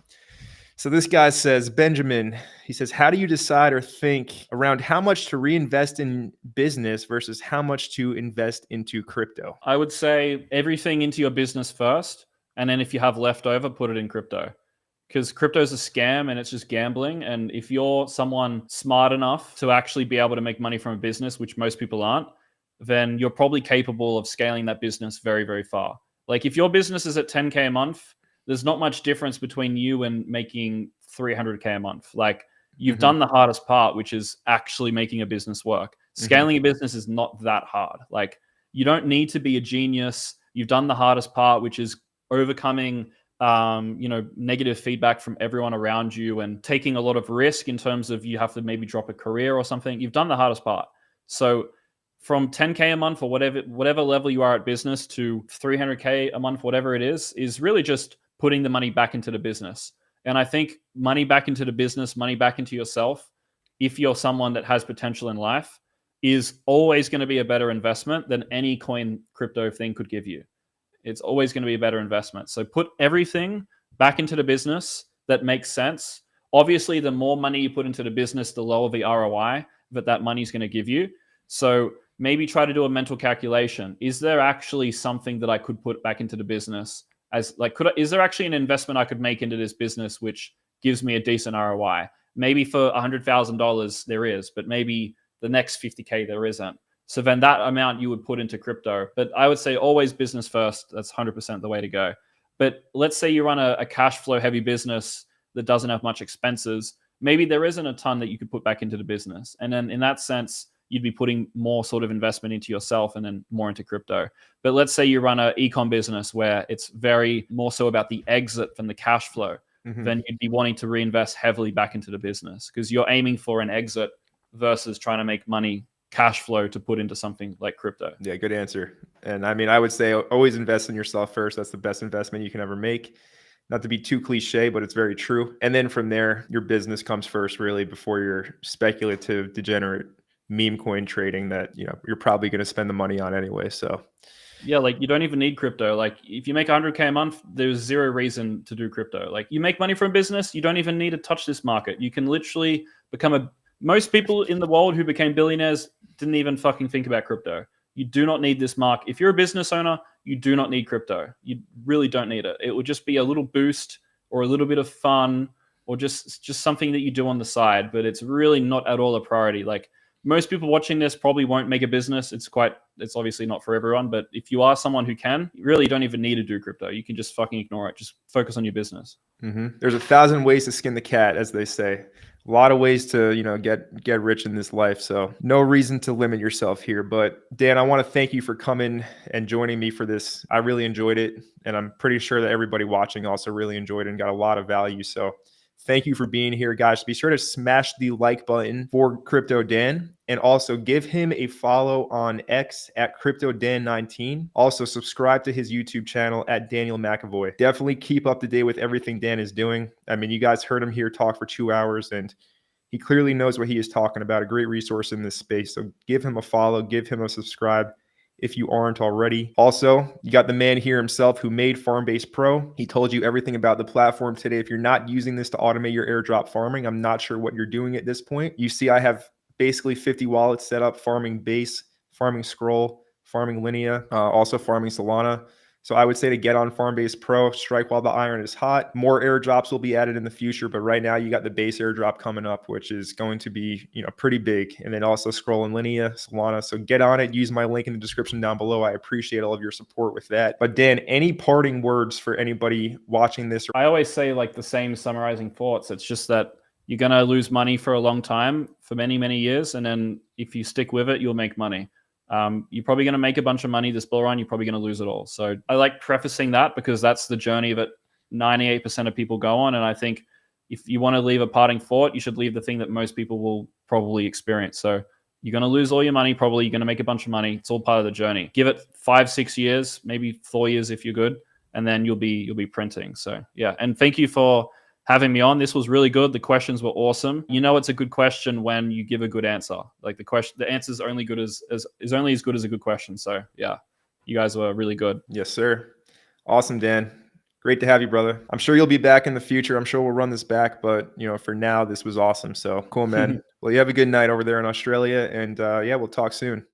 So this guy says, Benjamin, he says, how do you decide or think around how much to reinvest in business versus how much to invest into crypto? I would say everything into your business first. And then if you have leftover, put it in crypto. Because crypto is a scam and it's just gambling. And if you're someone smart enough to actually be able to make money from a business, which most people aren't, then you're probably capable of scaling that business very, very far. Like if your business is at 10K a month, there's not much difference between you and making 300K a month. Like you've done the hardest part, which is actually making a business work. Scaling a business is not that hard. Like you don't need to be a genius. You've done the hardest part, which is overcoming, negative feedback from everyone around you and taking a lot of risk in terms of you have to maybe drop a career or something. You've done the hardest part. So from 10K a month or whatever level you are at business to 300K a month, whatever it is really just putting the money back into the business. And I think money back into the business, money back into yourself, if you're someone that has potential in life, is always going to be a better investment than any coin crypto thing could give you. It's always going to be a better investment. So put everything back into the business that makes sense. Obviously, the more money you put into the business, the lower the ROI that money is going to give you. So maybe try to do a mental calculation. Is there actually something that I could put back into the business? Is there actually an investment I could make into this business which gives me a decent ROI? Maybe for $100,000 there is, but maybe the next 50K there isn't. So then that amount you would put into crypto. But I would say always business first. That's 100% the way to go. But let's say you run a cash flow heavy business that doesn't have much expenses. Maybe there isn't a ton that you could put back into the business. And then in that sense, you'd be putting more sort of investment into yourself and then more into crypto. But let's say you run an econ business where it's very more so about the exit than the cash flow. Then you'd be wanting to reinvest heavily back into the business because you're aiming for an exit versus trying to make money cash flow to put into something like crypto. Yeah, good answer. And I mean, I would say always invest in yourself first. That's the best investment you can ever make. Not to be too cliche, but it's very true. And then from there, your business comes first, really, before your speculative, degenerate meme coin trading that you're probably going to spend the money on anyway. So yeah, like you don't even need crypto. Like if you make 100K a month, there's zero reason to do crypto. Like you make money from business, you don't even need to touch this market. You can literally become most people in the world who became billionaires didn't even fucking think about crypto. You do not need this market. If you're a business owner, you do not need crypto. You really don't need it. It will just be a little boost or a little bit of fun or just something that you do on the side, but it's really not at all a priority. Like most people watching this probably won't make a business. It's obviously not for everyone, but if you are someone who can, you really don't even need to do crypto. You can just fucking ignore it. Just focus on your business. There's 1,000 ways to skin the cat, as they say. A lot of ways to, get rich in this life. So no reason to limit yourself here. But Dan, I want to thank you for coming and joining me for this. I really enjoyed it. And I'm pretty sure that everybody watching also really enjoyed it and got a lot of value. So thank you for being here, guys. Be sure to smash the like button for Crypto Dan and also give him a follow on X at CryptoDan19. Also subscribe to his YouTube channel at Daniel McAvoy. Definitely keep up to date with everything Dan is doing. I mean, you guys heard him here talk for 2 hours and he clearly knows what he is talking about. A great resource in this space. So give him a follow, give him a subscribe if you aren't already. Also, you got the man here himself who made Farmbase Pro. He told you everything about the platform today. If you're not using this to automate your airdrop farming, I'm not sure what you're doing at this point. You see, I have basically 50 wallets set up, farming Base, farming Scroll, farming Linea, also farming Solana. So I would say to get on Farmbase Pro, strike while the iron is hot. More airdrops will be added in the future, but right now you got the base airdrop coming up, which is going to be, pretty big. And then also Scroll and Linea, Solana. So get on it. Use my link in the description down below. I appreciate all of your support with that. But Dan, any parting words for anybody watching this? I always say like the same summarizing thoughts. It's just that you're going to lose money for a long time, for many, many years. And then if you stick with it, you'll make money. You're probably going to make a bunch of money this bull run. You're probably going to lose it all. So I like prefacing that because that's the journey that 98% of people go on. And I think if you want to leave a parting thought, you should leave the thing that most people will probably experience. So you're going to lose all your money. Probably you're going to make a bunch of money. It's all part of the journey. Give it 5-6 years, maybe 4 years if you're good, and then you'll be printing. So yeah. And thank you for having me on. This was really good. The questions were awesome. It's a good question when you give a good answer. Like the answer is only only as good as a good question. So yeah, you guys were really good. Yes, sir. Awesome, Dan. Great to have you, brother. I'm sure you'll be back in the future. I'm sure we'll run this back, but for now, this was awesome. So cool, man. Well, you have a good night over there in Australia, and yeah, we'll talk soon.